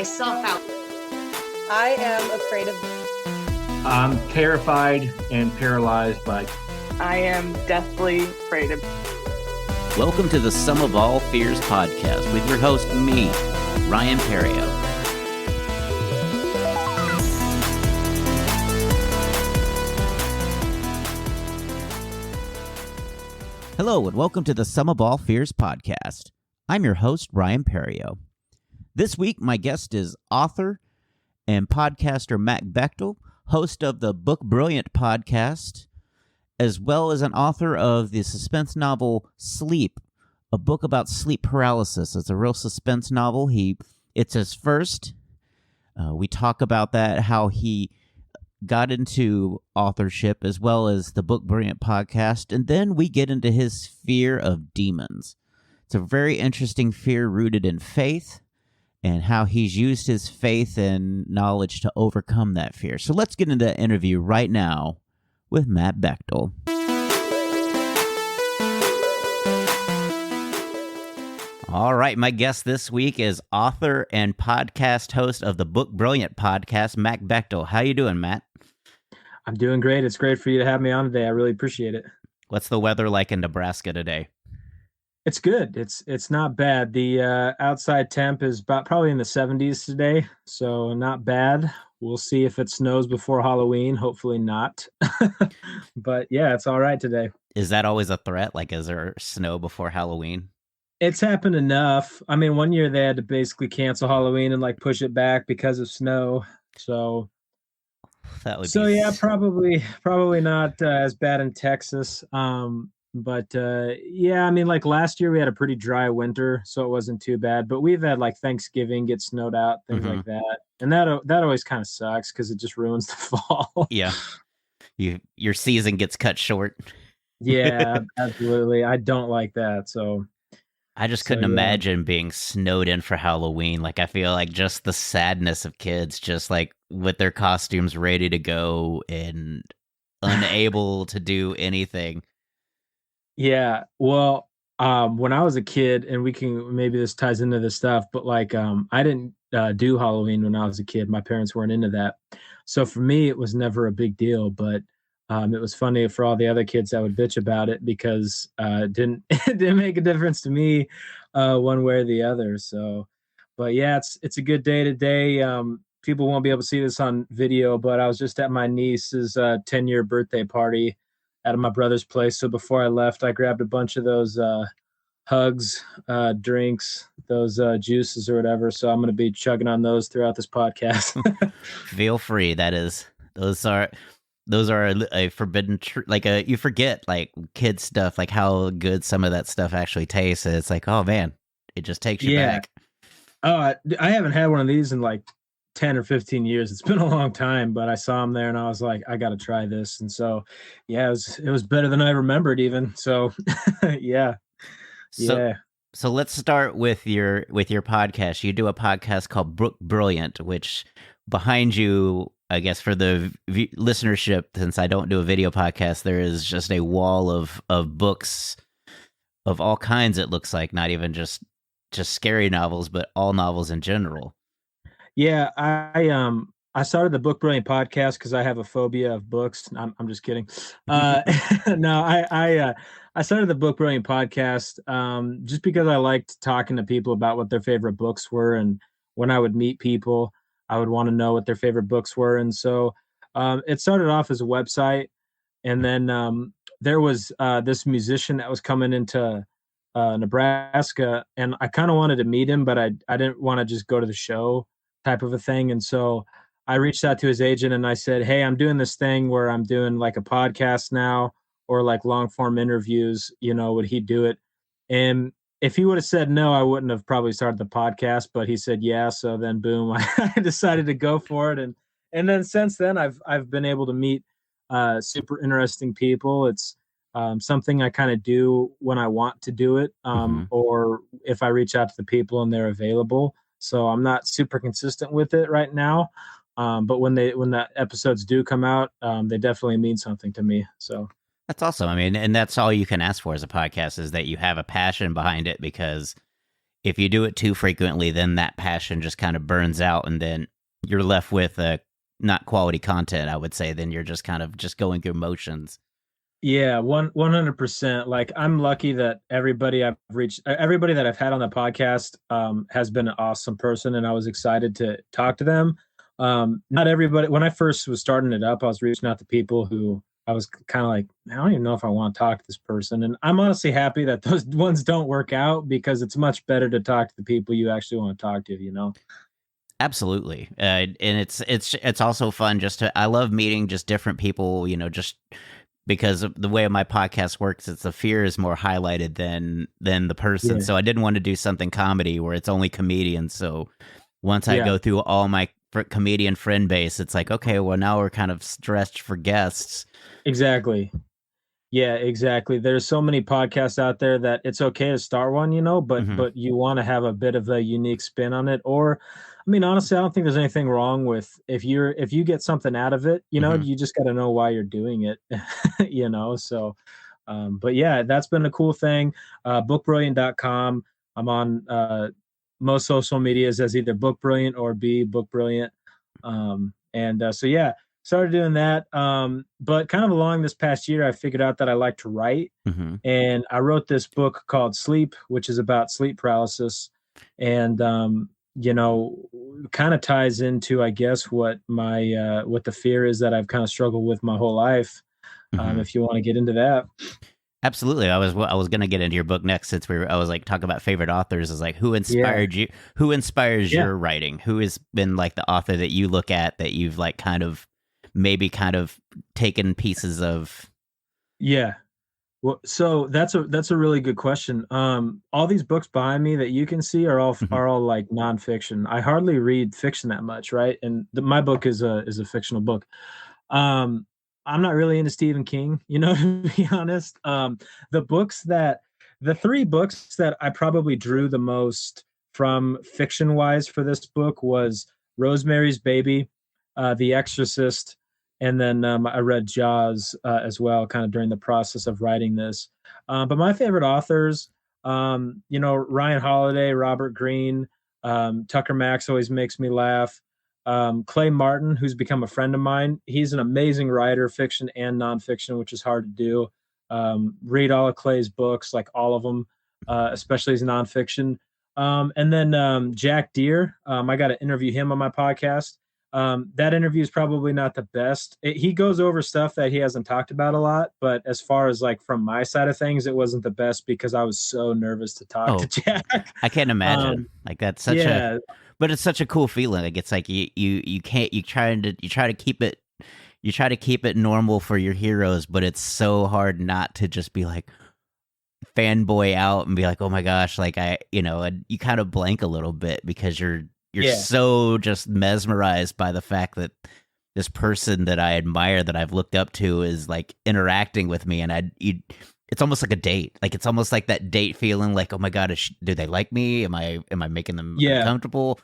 myself out. I am afraid of. I'm terrified and paralyzed by. I am deathly afraid of. Welcome to the Sum of All Fears podcast with your host, me, Ryan Perrio. Hello, and welcome to the Sum of All Fears podcast. I'm your host, Ryan Perrio. This week, my guest is author and podcaster Matt Bechtel, host of the Book Brilliant podcast, as well as an author of the suspense novel Sleep, a book about sleep paralysis. It's a real suspense novel. It's his first. We talk about that, how he got into authorship, as well as the Book Brilliant podcast, and then we get into his fear of demons. It's a very interesting fear rooted in faith, and how he's used his faith and knowledge to overcome that fear. So let's get into that interview right now with Matt Bechtel. All right, my guest this week is author and podcast host of the Book Brilliant podcast, Matt Bechtel. How you doing, Matt? I'm doing great. It's great for you to have me on today. I really appreciate it. What's the weather like in Nebraska today? It's good. It's not bad. The outside temp is probably in the 70s today, so not bad. We'll see if it snows before Halloween. Hopefully not. But yeah, it's all right today. Is that always a threat? Like, is there snow before Halloween? It's happened enough. I mean, one year they had to basically cancel Halloween and push it back because of snow. So yeah, probably not as bad in Texas. But yeah, I mean, last year we had a pretty dry winter, so it wasn't too bad. But we've had Thanksgiving get snowed out, things like that, and that always kind of sucks because it just ruins the fall. Yeah, your season gets cut short. Yeah, absolutely. I don't like that. So I just couldn't imagine being snowed in for Halloween. I feel like just the sadness of kids, just with their costumes ready to go and unable to do anything. Yeah, well, when I was a kid, and maybe this ties into this stuff, but I didn't do Halloween when I was a kid. My parents weren't into that. So for me, it was never a big deal, but it was funny for all the other kids that would bitch about it because it didn't make a difference to me one way or the other. So, but yeah, it's a good day today. People won't be able to see this on video, but I was just at my niece's 10-year birthday party at my brother's place. So before I left, I grabbed a bunch of those hugs, drinks, those juices or whatever. So I'm going to be chugging on those throughout this podcast. Feel free. Those are a forbidden you forget kid stuff, how good some of that stuff actually tastes. It's oh man, it just takes you back. Oh, I haven't had one of these in 10 or 15 years. It's been a long time, but I saw them there and I was like, I got to try this. And so, yeah, it was better than I remembered even. So yeah. So let's start with your podcast. You do a podcast called Book Brilliant, which behind you, I guess for the listenership, since I don't do a video podcast, there is just a wall of books of all kinds. It looks like not even just scary novels, but all novels in general. Yeah, I started the Book Brilliant podcast because I have a phobia of books. I'm just kidding. No, I started the Book Brilliant podcast just because I liked talking to people about what their favorite books were, and when I would meet people, I would want to know what their favorite books were. And so it started off as a website, and then there was this musician that was coming into Nebraska, and I kind of wanted to meet him, but I didn't want to just go to the show type of a thing. And so I reached out to his agent and I said, hey, I'm doing this thing where I'm doing a podcast now, or long form interviews, would he do it? And if he would have said no, I wouldn't have probably started the podcast, but he said yeah. So then boom, I decided to go for it. And then since then I've been able to meet super interesting people. It's something I kind of do when I want to do it, or if I reach out to the people and they're available. So I'm not super consistent with it right now. But when the episodes do come out, they definitely mean something to me. So that's awesome. I mean, and that's all you can ask for as a podcast, is that you have a passion behind it, because if you do it too frequently, then that passion just kind of burns out, and then you're left with not quality content, I would say. Then you're just kind of just going through motions. Yeah, 100%. Like, I'm lucky that everybody that I've had on the podcast has been an awesome person, and I was excited to talk to them. Not everybody. When I first was starting it up, I was reaching out to people who I was kind of like, I don't even know if I want to talk to this person. And I'm honestly happy that those ones don't work out, because it's much better to talk to the people you actually want to talk to, you know? Absolutely, and it's also fun just to. I love meeting just different people, you know, just because of the way my podcast works. It's the fear is more highlighted than the person. Yeah. So I didn't want to do something comedy where it's only comedians. So once I Yeah. go through all my comedian friend base, it's like, okay, well, now we're kind of stretched for guests. Exactly. Yeah, exactly. There's so many podcasts out there that it's okay to start one, you know, but Mhm. but you want to have a bit of a unique spin on it. Or, I mean, honestly, I don't think there's anything wrong with if you get something out of it, you know, Mhm. you just got to know why you're doing it, you know. So, but yeah, that's been a cool thing. Bookbrilliant.com. I'm on most social medias as either Book Brilliant or B Book Brilliant. And so yeah, started doing that. But kind of along this past year, I figured out that I like to write, Mhm. and I wrote this book called Sleep, which is about sleep paralysis, and you know, kind of ties into, I guess, what the fear is that I've kind of struggled with my whole life. Mhm. If you want to get into that. Absolutely. I was gonna get into your book next, since I was like talking about favorite authors. Is like, who Yeah. inspired you? Who inspires Yeah. your writing? Who has been like the author that you look at that you've like kind of maybe kind of taken pieces of? Yeah. Well, so that's a really good question. All these books behind me that you can see Mhm. are all like nonfiction. I hardly read fiction that much, right? And my book is a fictional book. Um, I'm not really into Stephen King, you know, to be honest. The books that the three books that I probably drew the most from fiction wise for this book was Rosemary's Baby, The Exorcist, and then I read Jaws as well, kind of during the process of writing this. But my favorite authors, you know, Ryan Holiday, Robert Greene, Tucker Max always makes me laugh. Clay Martin, who's become a friend of mine, he's an amazing writer, fiction and nonfiction, which is hard to do. Read all of Clay's books, like all of them, especially his nonfiction. And then Jack Deere, I got to interview him on my podcast. That interview is probably not the best. He goes over stuff that he hasn't talked about a lot, but as far as like from my side of things, it wasn't the best because I was so nervous to talk to Oh, Jack. I can't imagine. Like that's such a, Yeah, but it's such a cool feeling. Like it's like you can't you try to keep it normal for your heroes, but it's so hard not to just be like fanboy out and be like, oh my gosh, like and you kind of blank a little bit because you're yeah, so just mesmerized by the fact that this person that I admire, that I've looked up to, is like interacting with me, and it's almost like a date. Like it's almost like that date feeling. Like, oh my god, do they like me? Am I making them yeah. uncomfortable?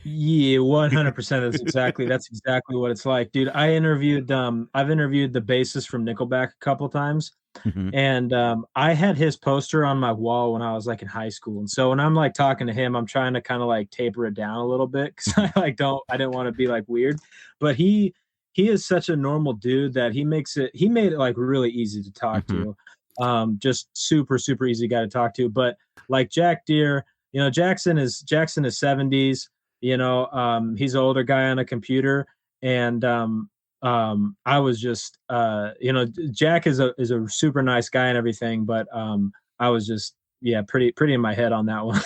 Yeah, 100%. That's exactly what it's like, dude. I've interviewed the bassist from Nickelback a couple times, Hmm. and I had his poster on my wall when I was like in high school. And so when I'm like talking to him, I'm trying to kind of like taper it down a little bit because I didn't want to be like weird. But he is such a normal dude that he made it like really easy to talk Hmm. to. Just super, super easy guy to talk to. But like Jack Deere, you know, Jackson is 70s. You know, he's an older guy on a computer, and I was just, you know, Jack is a super nice guy and everything, but I was just, yeah, pretty in my head on that one.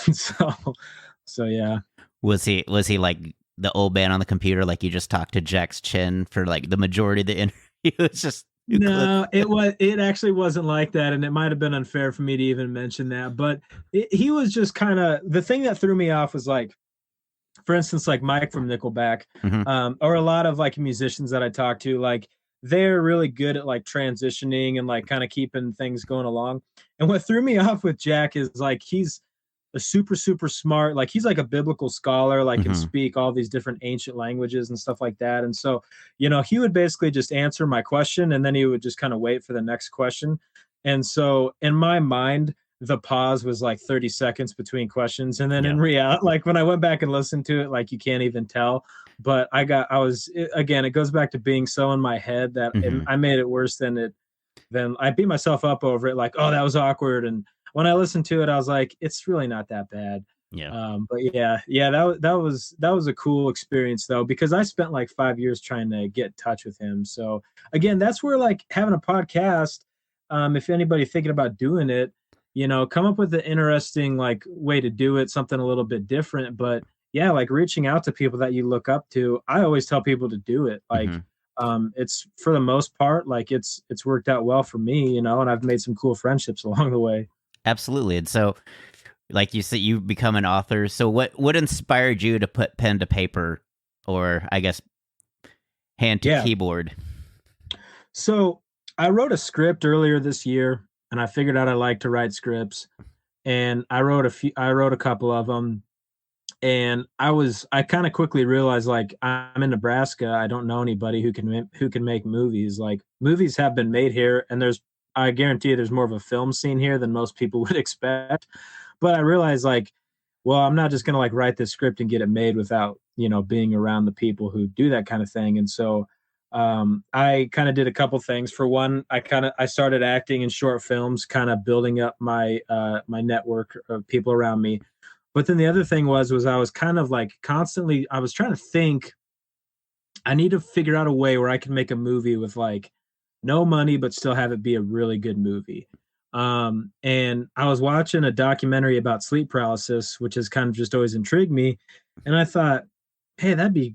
So yeah. Was he like the old man on the computer? Like you just talked to Jack's chin for like the majority of the interview? It's just two clips. No, it actually wasn't like that, and it might have been unfair for me to even mention that, but he was just kind of the thing that threw me off was like, for instance, like Mike from Nickelback, Hmm. or a lot of like musicians that I talk to, like they're really good at like transitioning and like kind of keeping things going along. And what threw me off with Jack is like he's a super super smart, like he's like a biblical scholar, like can Hmm. speak all these different ancient languages and stuff like that. And so, you know, he would basically just answer my question and then he would just kind of wait for the next question. And so in my mind, the pause was like 30 seconds between questions. And then Yeah. in reality, like when I went back and listened to it, like you can't even tell. But again, it goes back to being so in my head that I made it worse than I beat myself up over it. Like, oh, that was awkward. And when I listened to it, I was like, it's really not that bad. Yeah. But that was a cool experience though, because I spent like 5 years trying to get in touch with him. So again, that's where like having a podcast, if anybody thinking about doing it, come up with an interesting like way to do it, something a little bit different. But yeah, like reaching out to people that you look up to. I always tell people to do it. Like, it's for the most part, like it's worked out well for me, and I've made some cool friendships along the way. Absolutely. And so, like you said, you become an author. So what inspired you to put pen to paper, or I guess hand to keyboard? So I wrote a script earlier this year, and I figured out I like to write scripts, and I wrote a couple of them, and I kind of quickly realized, like, I'm in Nebraska. I don't know anybody who can make movies. Like, movies have been made here, and I guarantee you there's more of a film scene here than most people would expect. But I realized, like, well, I'm not just going to like write this script and get it made without, being around the people who do that kind of thing. And so I kind of did a couple things. For one, I started acting in short films, kind of building up my network of people around me. But then the other thing was I was kind of like constantly, I was trying to think, I need to figure out a way where I can make a movie with like no money, but still have it be a really good movie. And I was watching a documentary about sleep paralysis, which has kind of just always intrigued me. And I thought, hey, that'd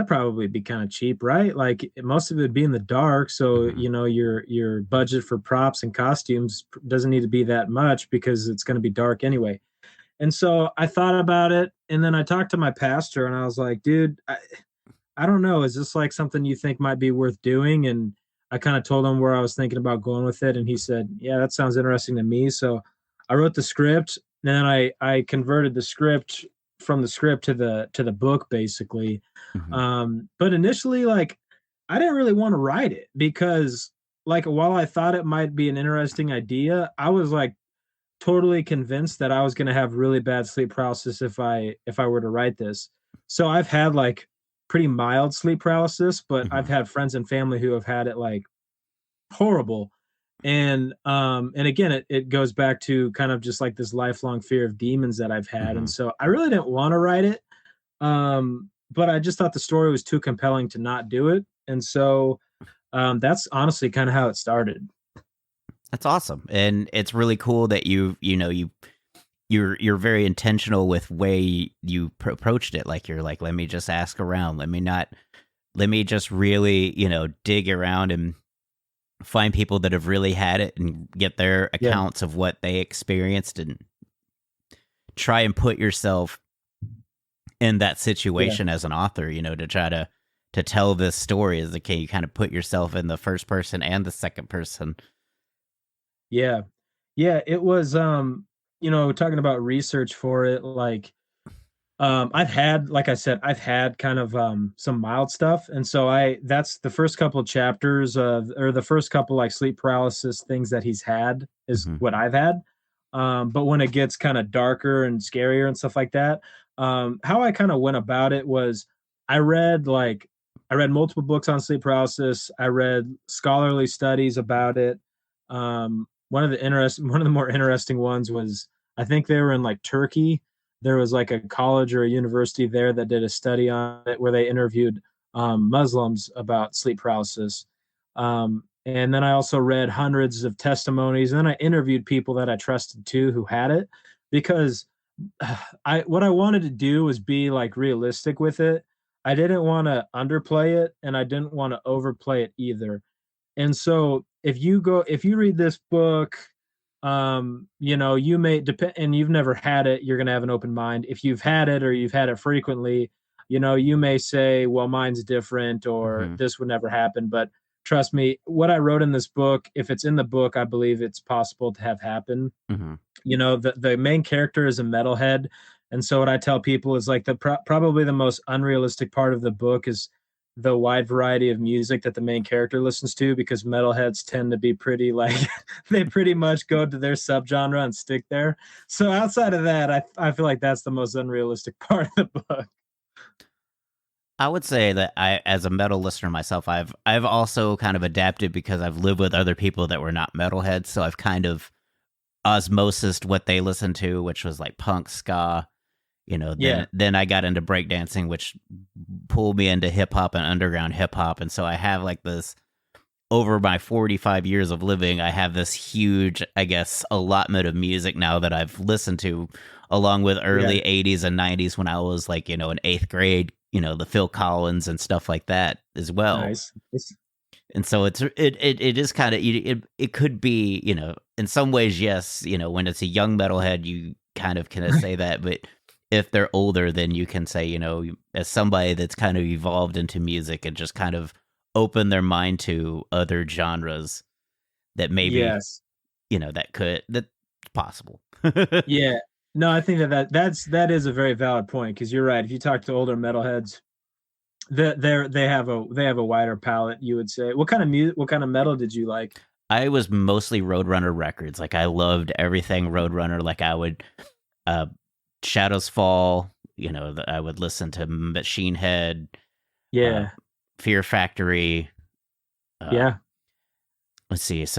probably be kind of cheap, right? Like most of it would be in the dark. So, your budget for props and costumes doesn't need to be that much because it's going to be dark anyway. And so I thought about it, and then I talked to my pastor, and I was like, dude, I don't know. Is this like something you think might be worth doing? And I kind of told him where I was thinking about going with it. And he said, yeah, that sounds interesting to me. So I wrote the script, and then I converted the script from the script to the book, basically. But initially, like, I didn't really want to write it because, like, while I thought it might be an interesting idea, I was like totally convinced that I was going to have really bad sleep paralysis if I were to write this. So I've had like pretty mild sleep paralysis, but I've had friends and family who have had it like horrible. And again, it goes back to kind of just like this lifelong fear of demons that I've had. And so I really didn't want to write it. But I just thought the story was too compelling to not do it. And so that's honestly kind of how it started. That's awesome. And it's really cool that you're very intentional with way you approached it. Like you're like, let me just ask around. Let me just really, dig around and find people that have really had it and get their accounts of what they experienced and try and put yourself in that situation as an author, to try to tell this story as you kind of put yourself in the first person and the second person. Yeah. It was, talking about research for it, like, I've had, like I said, I've had kind of, some mild stuff. And so that's the first couple of chapters or the first couple like sleep paralysis things that he's had is what I've had. But when it gets kind of darker and scarier and stuff like that, how I kind of went about it was I read multiple books on sleep paralysis. I read scholarly studies about it. One of the more interesting ones was, I think they were in like Turkey. There was like a college or a university there that did a study on it where they interviewed Muslims about sleep paralysis. And then I also read hundreds of testimonies, and then I interviewed people that I trusted too who had it, because what I wanted to do was be like realistic with it. I didn't want to underplay it, and I didn't want to overplay it either. And so if you read this book, you may depend, and you've never had it, you're going to have an open mind. If you've had it or you've had it frequently, you may say, well, mine's different, or this would never happen. But trust me, what I wrote in this book, if it's in the book, I believe it's possible to have happen. The main character is a metalhead. And so what I tell people is like probably the most unrealistic part of the book is the wide variety of music that the main character listens to, because metalheads tend to be pretty like they pretty much go to their subgenre and stick there. So outside of that, I feel like that's the most unrealistic part of the book. I would say that I, as a metal listener myself, I've also kind of adapted because I've lived with other people that were not metalheads, so I've kind of osmosised what they listened to, which was like punk, ska. Then I got into breakdancing, which pulled me into hip hop and underground hip hop, and so I have like this. Over my 45 years of living, I have this huge, I guess, allotment of music now that I've listened to, along with early 80s and 90s when I was like, in 8th grade, the Phil Collins and stuff like that as well. Nice. And so it is kind of, it could be, in some ways, yes, when it's a young metalhead, you kind of can say that, but if they're older, then you can say, as somebody that's kind of evolved into music and just kind of open their mind to other genres that maybe that's possible. Yeah, no, I think that is a very valid point, because you're right. If you talk to older metalheads, they have a wider palette, you would say. What kind of metal did you like? I was mostly Roadrunner records. Like, I loved everything Roadrunner. Like, I would Shadows Fall, I would listen to Machine Head, Fear Factory. Let's see. I was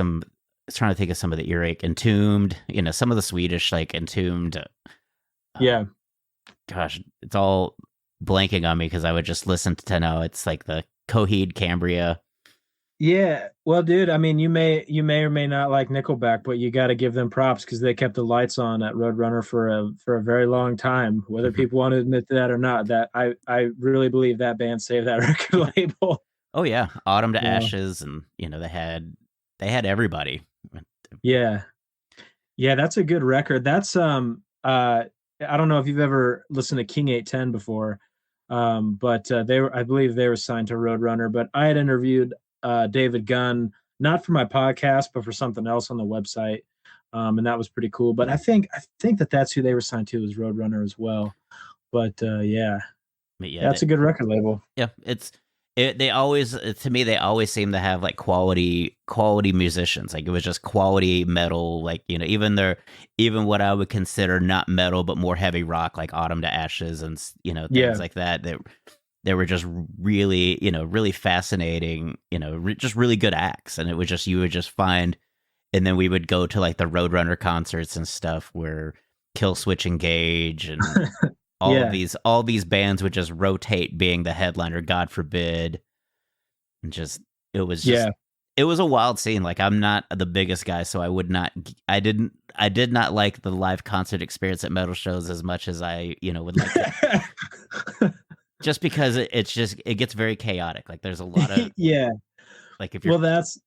trying to think of some of the Earache, Entombed. Some of the Swedish, like Entombed. Gosh, it's all blanking on me because I would just listen to now. It's like the Coheed, Cambria. Yeah, well, dude, I mean, you may or may not like Nickelback, but you got to give them props because they kept the lights on at Roadrunner for a very long time. Whether people want to admit that or not, that I really believe that band saved that record label. Oh yeah, Autumn to Ashes, and they had everybody. Yeah, that's a good record. That's I don't know if you've ever listened to King 810 before, but I believe they were signed to Roadrunner. But I had interviewed David Gunn, not for my podcast, but for something else on the website, and that was pretty cool. But I think that's who they were signed to, was Roadrunner as well. But that's a good record label. Yeah, they always seem to have like quality musicians. Like, it was just quality metal. Like, even what I would consider not metal but more heavy rock, like Autumn to Ashes and things like that. They were just really, really fascinating, just really good acts. And it was just, you would just find, and then we would go to like the Roadrunner concerts and stuff where Killswitch Engage and all these bands would just rotate being the headliner, God forbid. And just, it was a wild scene. Like, I'm not the biggest guy, so I did not like the live concert experience at metal shows as much as I, would like to. Just because it gets very chaotic. Like, there's a lot of like, if you're that's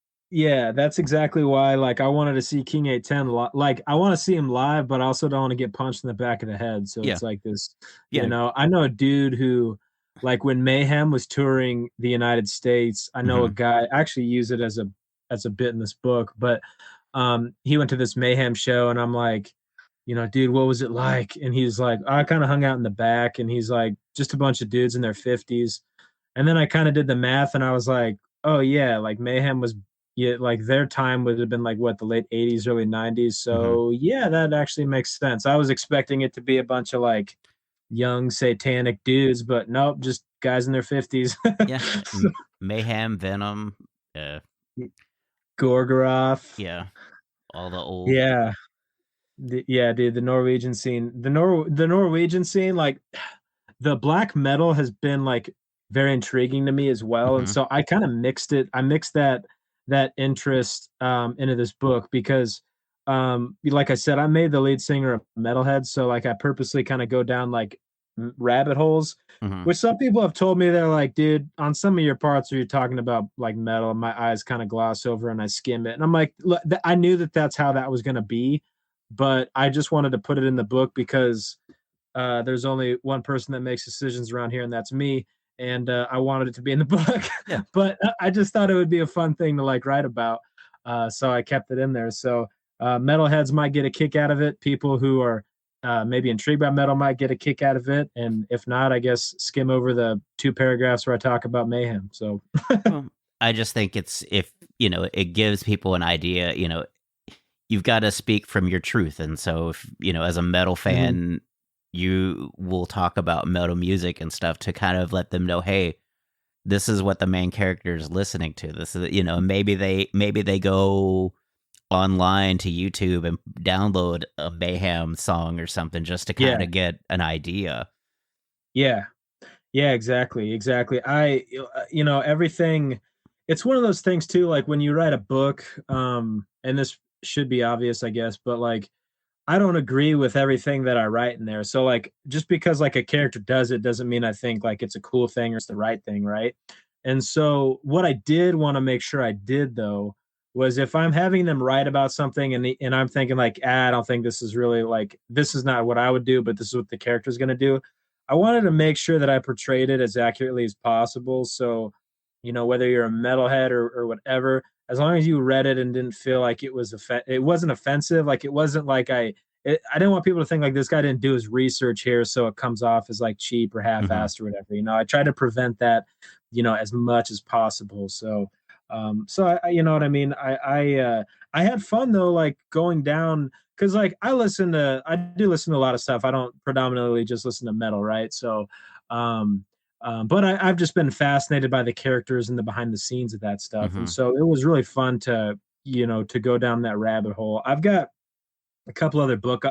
exactly why, like, I wanted to see King 810. Like, I want to see him live, but I also don't want to get punched in the back of the head. So it's like this, I know a dude who, like, when Mayhem was touring the United States, I know a guy, I actually use it as a bit in this book, but he went to this Mayhem show, and I'm like, dude, what was it like? And he's like, I kind of hung out in the back, and he's like, just a bunch of dudes in their 50s. And then I kind of did the math, and I was like, oh yeah, like Mayhem was, like their time would have been like what, the late 80s, early 90s. So that actually makes sense. I was expecting it to be a bunch of like young satanic dudes, but nope, just guys in their 50s. Mayhem, Venom, Gorgoroth, all the old, dude, the Norwegian scene, the Norwegian scene, like, the black metal has been like very intriguing to me as well. And so I kind of mixed that interest into this book because like I said, I made the lead singer a metalhead, so like I purposely kind of go down like rabbit holes, which some people have told me, they're like, dude, on some of your parts where you're talking about like metal, my eyes kind of gloss over and I skim it, and I'm like, look, I knew that's how that was going to be, but I just wanted to put it in the book because there's only one person that makes decisions around here, and that's me. And I wanted it to be in the book, but I just thought it would be a fun thing to like write about. So I kept it in there. So metalheads might get a kick out of it. People who are maybe intrigued by metal might get a kick out of it, and if not, I guess skim over the 2 paragraphs where I talk about mayhem. So Well, I just think it's, if, it gives people an idea, you've got to speak from your truth. And so if, as a metal fan, you will talk about metal music and stuff to kind of let them know, hey, this is what the main character is listening to. This is, maybe they go online to YouTube and download a mayhem song or something just to kind of get an idea. Yeah, exactly. Everything, it's one of those things too, like when you write a book, and this should be obvious, I guess, but like, I don't agree with everything that I write in there. So like, just because like a character does it doesn't mean I think like it's a cool thing or it's the right thing, right? And so what I did want to make sure I did though was, if I'm having them write about something and I'm thinking like, I don't think this is really like, this is not what I would do, but this is what the character is going to do. I wanted to make sure that I portrayed it as accurately as possible. So, whether you're a metalhead or whatever, as long as you read it and didn't feel like it wasn't offensive. Like it wasn't like I didn't want people to think like this guy didn't do his research here, so it comes off as like cheap or half-assed or whatever. I try to prevent that, as much as possible. So, I you know what I mean? I had fun though, like going down, because like I do listen to a lot of stuff. I don't predominantly just listen to metal, right? So, but I've just been fascinated by the characters and the behind the scenes of that stuff, and so it was really fun to to go down that rabbit hole. I've got a couple other book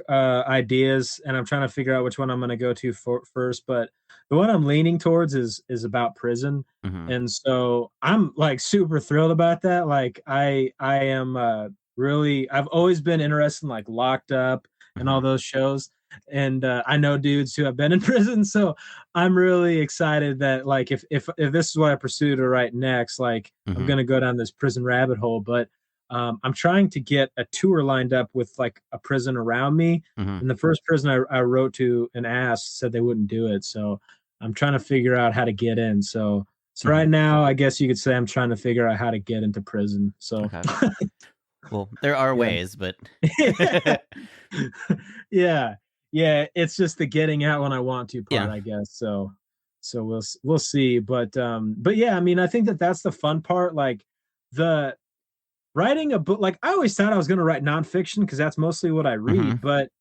ideas, and I'm trying to figure out which one I'm going to go to first. But the one I'm leaning towards is about prison, and so I'm like super thrilled about that. Like I am really, I've always been interested in like Locked Up and all those shows, and I know dudes who have been in prison, so I'm really excited that like if this is what I pursue to write next, like I'm going to go down this prison rabbit hole, but. I'm trying to get a tour lined up with like a prison around me. And the first prison I wrote to and asked said they wouldn't do it. So I'm trying to figure out how to get in. So right now, I guess you could say I'm trying to figure out how to get into prison. So, okay. Well, there are ways, but yeah, it's just the getting out when I want to part, I guess. So we'll see. But yeah, I mean, I think that's the fun part. Like the writing a book, like I always thought I was going to write nonfiction because that's mostly what I read, but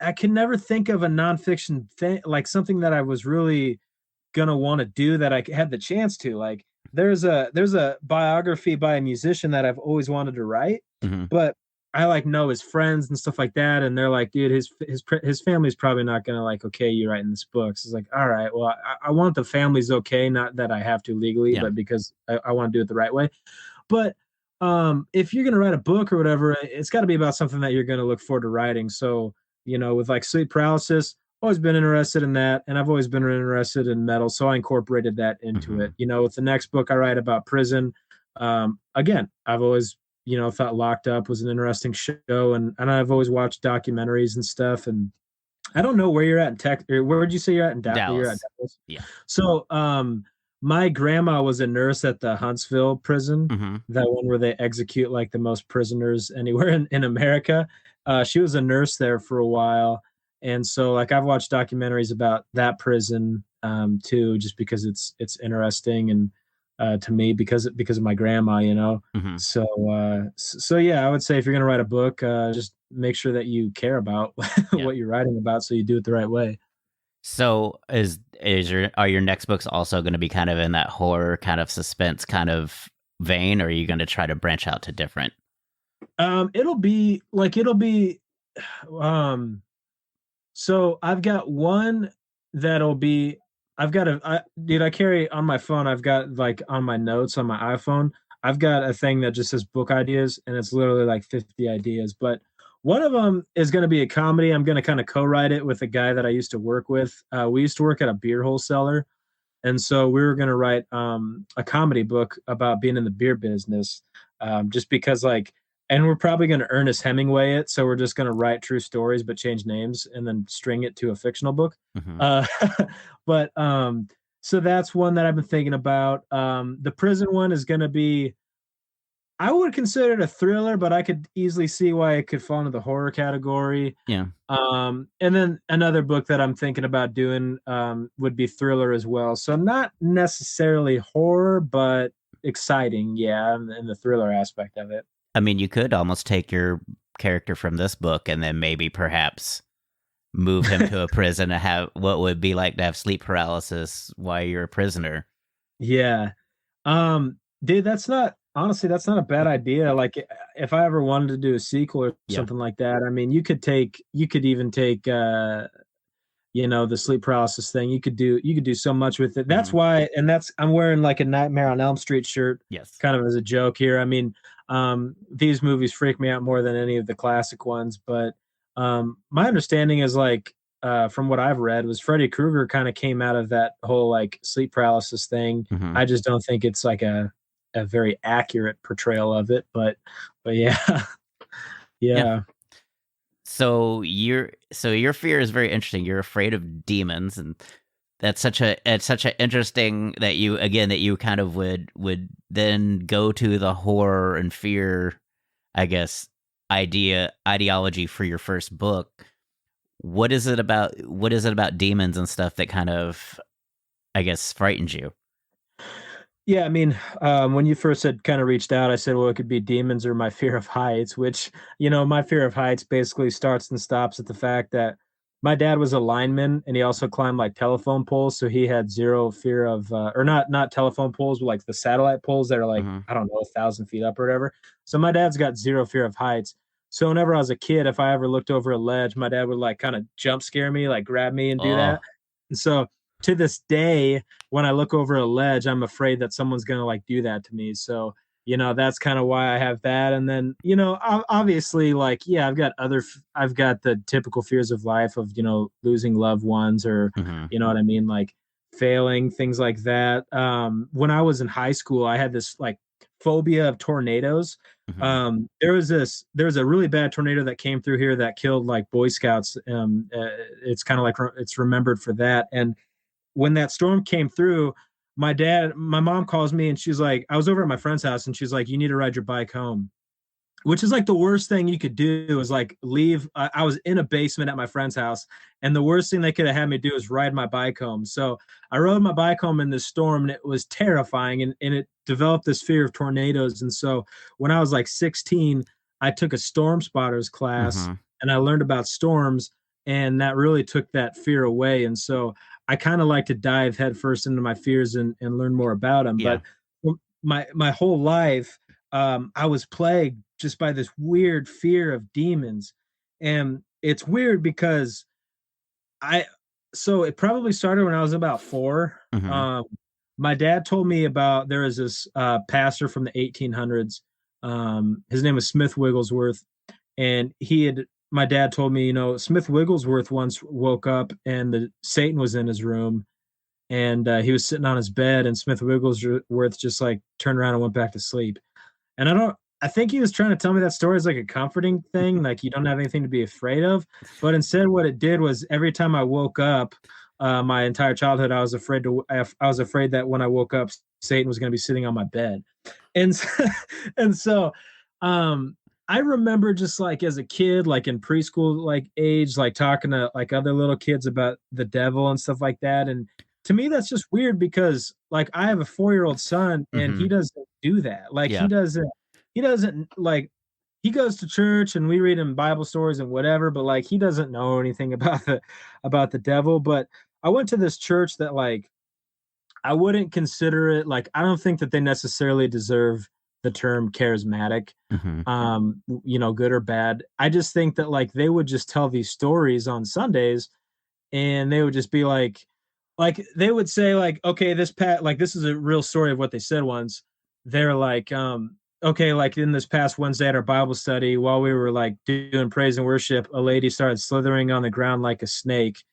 I can never think of a nonfiction thing, like something that I was really going to want to do that I had the chance to. Like there's a biography by a musician that I've always wanted to write, but I like know his friends and stuff like that, and they're like, dude, his family's probably not going to like, okay, you writing this book. So it's like, all right, well, I want the family's okay, not that I have to legally, but because I want to do it the right way. But if you're going to write a book or whatever, it's got to be about something that you're going to look forward to writing. So, with like sleep paralysis, always been interested in that. And I've always been interested in metal. So I incorporated that into it. With the next book I write about prison, again, I've always, thought Locked Up was an interesting show. And I've always watched documentaries and stuff. And I don't know where you're at in Texas. Where would you say you're at in Dallas? You're at Dallas? Yeah. So, my grandma was a nurse at the Huntsville prison, that one where they execute like the most prisoners anywhere in America. She was a nurse there for a while. And so like I've watched documentaries about that prison too, just because it's interesting, and to me because of my grandma, So yeah, I would say if you're going to write a book, just make sure that you care about what you're writing about, so you do it the right way. So are your next books also going to be kind of in that horror kind of suspense kind of vein, or are you going to try to branch out to different? It'll be so I've got one that'll be, I carry on my phone, I've got like on my notes on my iPhone, I've got a thing that just says book ideas, and it's literally like 50 ideas, but one of them is going to be a comedy. I'm going to kind of co-write it with a guy that I used to work with. We used to work at a beer wholesaler, and so we were going to write a comedy book about being in the beer business, just because like, and we're probably going to Ernest Hemingway it. So we're just going to write true stories, but change names and then string it to a fictional book. But so that's one that I've been thinking about. The prison one is going to be, I would consider it a thriller, but I could easily see why it could fall into the horror category. Yeah. And then another book that I'm thinking about doing would be thriller as well. So not necessarily horror, but exciting, yeah, in the thriller aspect of it. I mean, you could almost take your character from this book and then maybe perhaps move him to a prison to have what would be like to have sleep paralysis while you're a prisoner. Yeah. Dude, that's not a bad idea. Like if I ever wanted to do a sequel or Yeah. something like that, I mean, you could even take the sleep paralysis thing. You could do so much with it. That's why, and I'm wearing like a Nightmare on Elm Street shirt, Yes. kind of as a joke here. I mean, these movies freak me out more than any of the classic ones, but my understanding is like from what I've read was Freddy Krueger kind of came out of that whole like sleep paralysis thing. I just don't think it's like a very accurate portrayal of it, but yeah. Yeah. So your fear is very interesting. You're afraid of demons, and it's such a interesting that you kind of would then go to the horror and fear, I guess, ideology for your first book. What is it about demons and stuff that kind of, I guess, frightens you? Yeah, I mean, when you first had kind of reached out, I said, well, it could be demons or my fear of heights, which, my fear of heights basically starts and stops at the fact that my dad was a lineman and he also climbed like telephone poles. So he had zero fear of, or not telephone poles, but like the satellite poles that are like, I don't know, 1,000 feet up or whatever. So my dad's got zero fear of heights. So whenever I was a kid, if I ever looked over a ledge, my dad would like kind of jump scare me, like grab me and do that. And so to this day, when I look over a ledge, I'm afraid that someone's going to like do that to me. So, that's kind of why I have that. And then, obviously like, yeah, I've got the typical fears of life of, losing loved ones or, you know what I mean? Like failing, things like that. When I was in high school, I had this like phobia of tornadoes. There was a really bad tornado that came through here that killed like Boy Scouts. It's kind of like it's remembered for that. And when that storm came through, my mom calls me and she's like, I was over at my friend's house and she's like, you need to ride your bike home, which is like the worst thing you could do is like leave. I was in a basement at my friend's house and the worst thing they could have had me do is ride my bike home. So I rode my bike home in this storm and it was terrifying and it developed this fear of tornadoes. And so when I was like 16, I took a storm spotters class and I learned about storms and that really took that fear away. And so I kind of like to dive headfirst into my fears and learn more about them. Yeah. But my whole life, I was plagued just by this weird fear of demons. And it's weird because so it probably started when I was about 4. My dad told me about, there was this pastor from the 1800s. His name was Smith Wigglesworth. And my dad told me, Smith Wigglesworth once woke up and Satan was in his room and he was sitting on his bed and Smith Wigglesworth just like turned around and went back to sleep. And I think he was trying to tell me that story as like a comforting thing, like you don't have anything to be afraid of. But instead what it did was every time I woke up, my entire childhood, I was afraid that when I woke up, Satan was going to be sitting on my bed. And so I remember just like as a kid, like in preschool, like age, like talking to like other little kids about the devil and stuff like that. And to me, that's just weird because like I have a 4-year-old son and he doesn't do that. Like he doesn't like, he goes to church and we read him Bible stories and whatever, but like he doesn't know anything about the devil. But I went to this church that like I wouldn't consider it like, I don't think that they necessarily deserve the term charismatic, good or bad. I just think that like they would just tell these stories on Sundays and they would just be like they would say like, okay, this is a real story of what they said once. They're like, okay, like in this past Wednesday at our Bible study, while we were like doing praise and worship, a lady started slithering on the ground like a snake.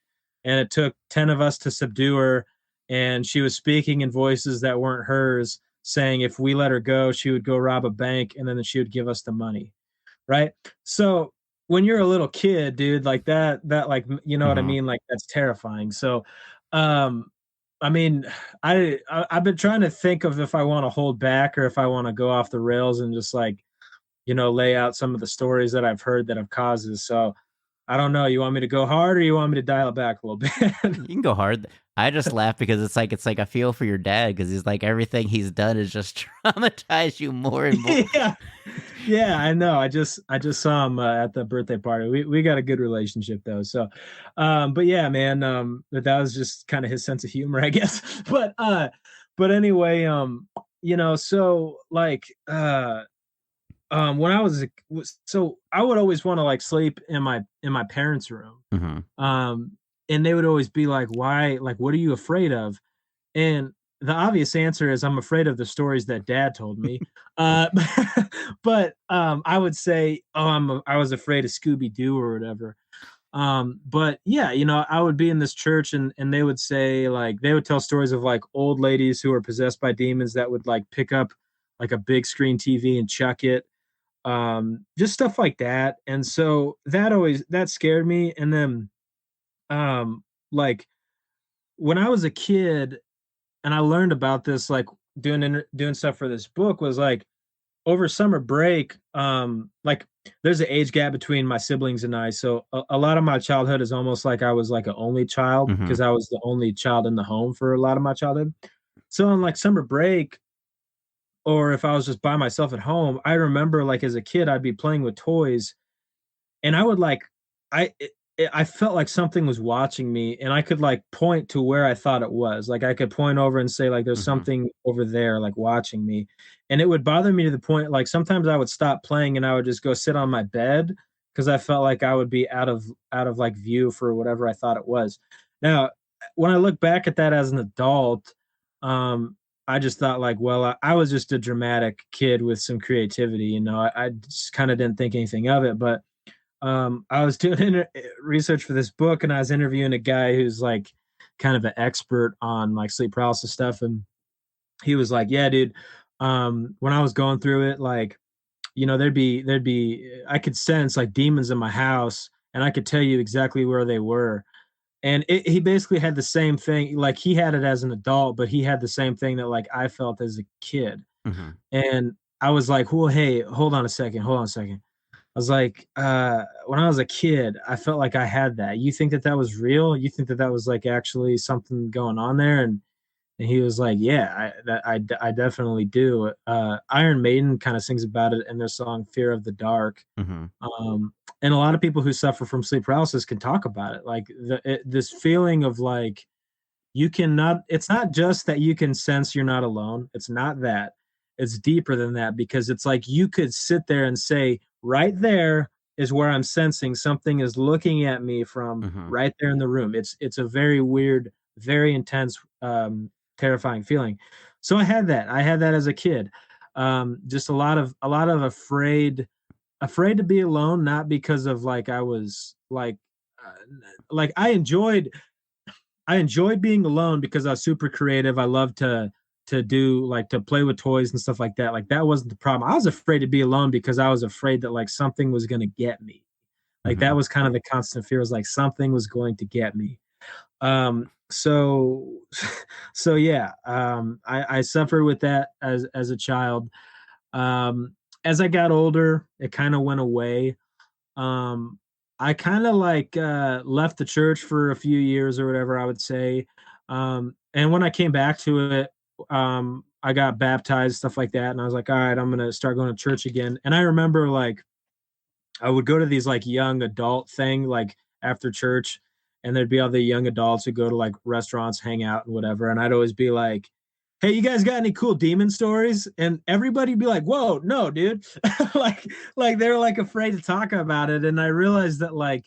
And it took 10 of us to subdue her. And she was speaking in voices that weren't hers, saying if we let her go, she would go rob a bank and then she would give us the money. Right. So when you're a little kid, dude, like that like, you know what I mean? Like that's terrifying. So I mean, I've been trying to think of if I want to hold back or if I want to go off the rails and just like, lay out some of the stories that I've heard that have causes. So I don't know. You want me to go hard or you want me to dial it back a little bit? You can go hard. I just laugh because it's like I feel for your dad because he's like everything he's done is just traumatize you more and more. Yeah. Yeah, I know. I just saw him at the birthday party. We got a good relationship though. So, but yeah, man, that was just kind of his sense of humor, I guess. But anyway, so like, when I so I would always want to like sleep in my parents' room. Mm-hmm. And they would always be like, "Why? Like, what are you afraid of?" And the obvious answer is I'm afraid of the stories that dad told me. Uh, but I would say, oh, I was afraid of Scooby Doo or whatever. But yeah, I would be in this church and they would say like they would tell stories of like old ladies who were possessed by demons that would like pick up like a big screen TV and chuck it. Just stuff like that. And so that scared me. And then like when I was a kid and I learned about this, like doing stuff for this book was like over summer break. Like there's an age gap between my siblings and I, so a lot of my childhood is almost like I was like an only child Mm-hmm. because I was the only child in the home for a lot of my childhood. So on like summer break, or if I was just by myself at home, I remember like as a kid I'd be playing with toys and I would like I it, I felt like something was watching me and I could like point to where I thought it was. Like I could point over and say like there's Mm-hmm. something over there like watching me. And it would bother me to the point like sometimes I would stop playing and I would just go sit on my bed because I felt like I would be out of like view for whatever I thought it was. Now, when I look back at that as an adult, I just thought like, well, I was just a dramatic kid with some creativity, I just kind of didn't think anything of it, but I was doing research for this book and I was interviewing a guy who's like kind of an expert on like sleep paralysis stuff. And he was like, yeah, dude, when I was going through it, like, I could sense like demons in my house and I could tell you exactly where they were. And he basically had the same thing. Like he had it as an adult, but he had the same thing that like I felt as a kid. Mm-hmm. And I was like, well, hey, hold on a second. I was like, when I was a kid, I felt like I had that. You think that was real? You think that was like actually something going on there? And he was like, yeah, I definitely do. Iron Maiden kind of sings about it in their song "Fear of the Dark." Mm-hmm. And a lot of people who suffer from sleep paralysis can talk about it, like this feeling of like it's not just that you can sense you're not alone. It's not that. It's deeper than that because it's like you could sit there and say, right there is where I'm sensing something is looking at me from Mm-hmm. right there in the room. It's a very weird, very intense, terrifying feeling. So I had that. I had that as a kid. Just a lot of afraid to be alone, not because of like I was like I enjoyed being alone because I was super creative. I loved to do like to play with toys and stuff like that. Like that wasn't the problem. I was afraid to be alone because I was afraid that like something was going to get me. Like Mm-hmm. that was kind of the constant fear, was like something was going to get me. So so yeah, I suffered with that as a child. As I got older, it kind of went away. Um, I kind of like left the church for a few years or whatever, I would say. And when I came back to it, I got baptized, stuff like that, and I was like, all right, I'm gonna start going to church again. And I remember like I would go to these like young adult thing like after church, and there'd be other young adults who go to like restaurants, hang out and whatever. And I'd always be like, hey, you guys got any cool demon stories? And everybody'd be like, whoa, no, dude. like they're like afraid to talk about it. And I realized that like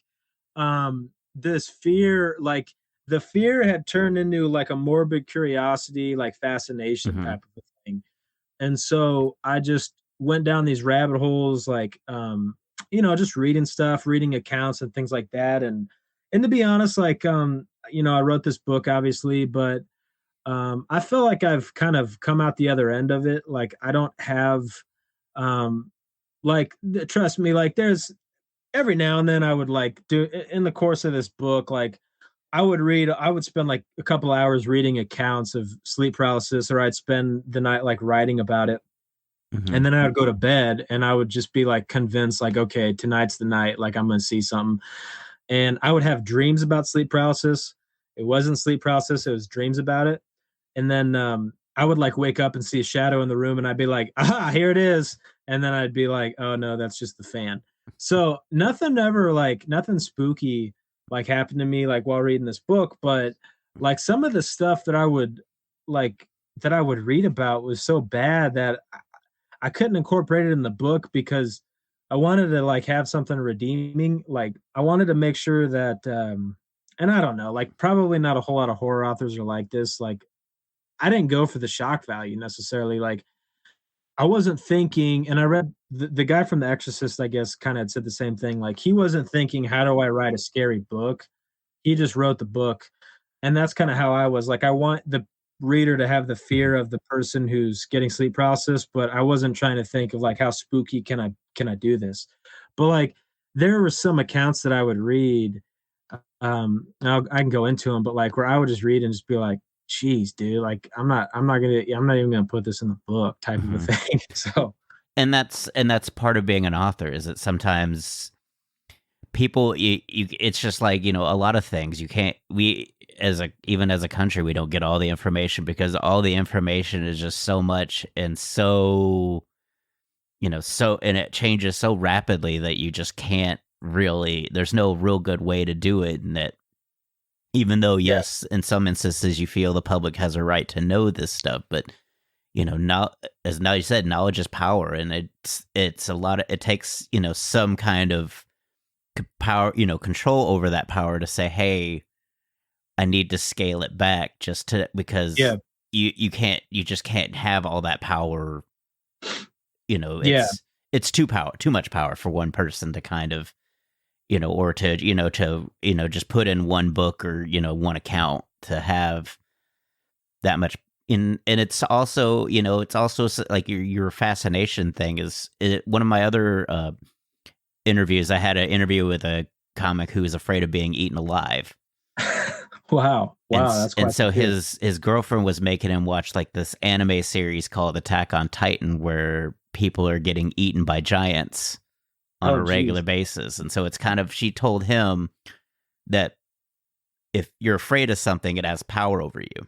this fear, like the fear had turned into like a morbid curiosity, like fascination Mm-hmm. type of a thing. And so I just went down these rabbit holes, like just reading stuff, reading accounts and things like that. And to be honest, like I wrote this book obviously, but I feel like I've kind of come out the other end of it. Like I don't have um like trust me, like there's every now and then I would like do in the course of this book, like I would spend like a couple hours reading accounts of sleep paralysis, or I'd spend the night like writing about it. Mm-hmm. And then I would go to bed and I would just be like convinced, like, okay, tonight's the night, like I'm gonna see something. And I would have dreams about sleep paralysis. It wasn't sleep paralysis, it was dreams about it. And then I would like wake up and see a shadow in the room and I'd be like, ah, here it is. And then I'd be like, oh no, that's just the fan. So nothing spooky like happened to me like while reading this book, but like some of the stuff like that I would read about was so bad that I couldn't incorporate it in the book because I wanted to like have something redeeming. Like I wanted to make sure that and I don't know, like probably not a whole lot of horror authors are like this. Like I didn't go for the shock value necessarily. Like I wasn't thinking, and I read the guy from The Exorcist, I guess, kind of said the same thing. Like he wasn't thinking, how do I write a scary book? He just wrote the book. And that's kind of how I was. Like I want the reader to have the fear of the person who's getting sleep paralysis, but I wasn't trying to think of like how spooky can I do this. But like there were some accounts that I would read. I can go into them, but like where I would just read and just be like, geez, dude, like I'm not even gonna put this in the book type of a thing. So and that's part of being an author, is that sometimes people it's just like, a lot of things you can't, even as a country, we don't get all the information because all the information is just so much and so and it changes so rapidly that you just can't really, there's no real good way to do it. And that even though, yes, in some instances you feel the public has a right to know this stuff, but now, as now you said, knowledge is power, and it's a lot of, it takes, some kind of power, control over that power to say, hey, I need to scale it back because you just can't have all that power. It's too much power for one person to kind of, or to just put in one book or, one account to have that much in. And it's also, like your fascination thing is one of my other interviews. I had an interview with a comic who was afraid of being eaten alive. Wow, that's quite. And so his girlfriend was making him watch like this anime series called Attack on Titan, where people are getting eaten by giants on a regular basis. And so it's kind of, she told him that if you're afraid of something, it has power over you.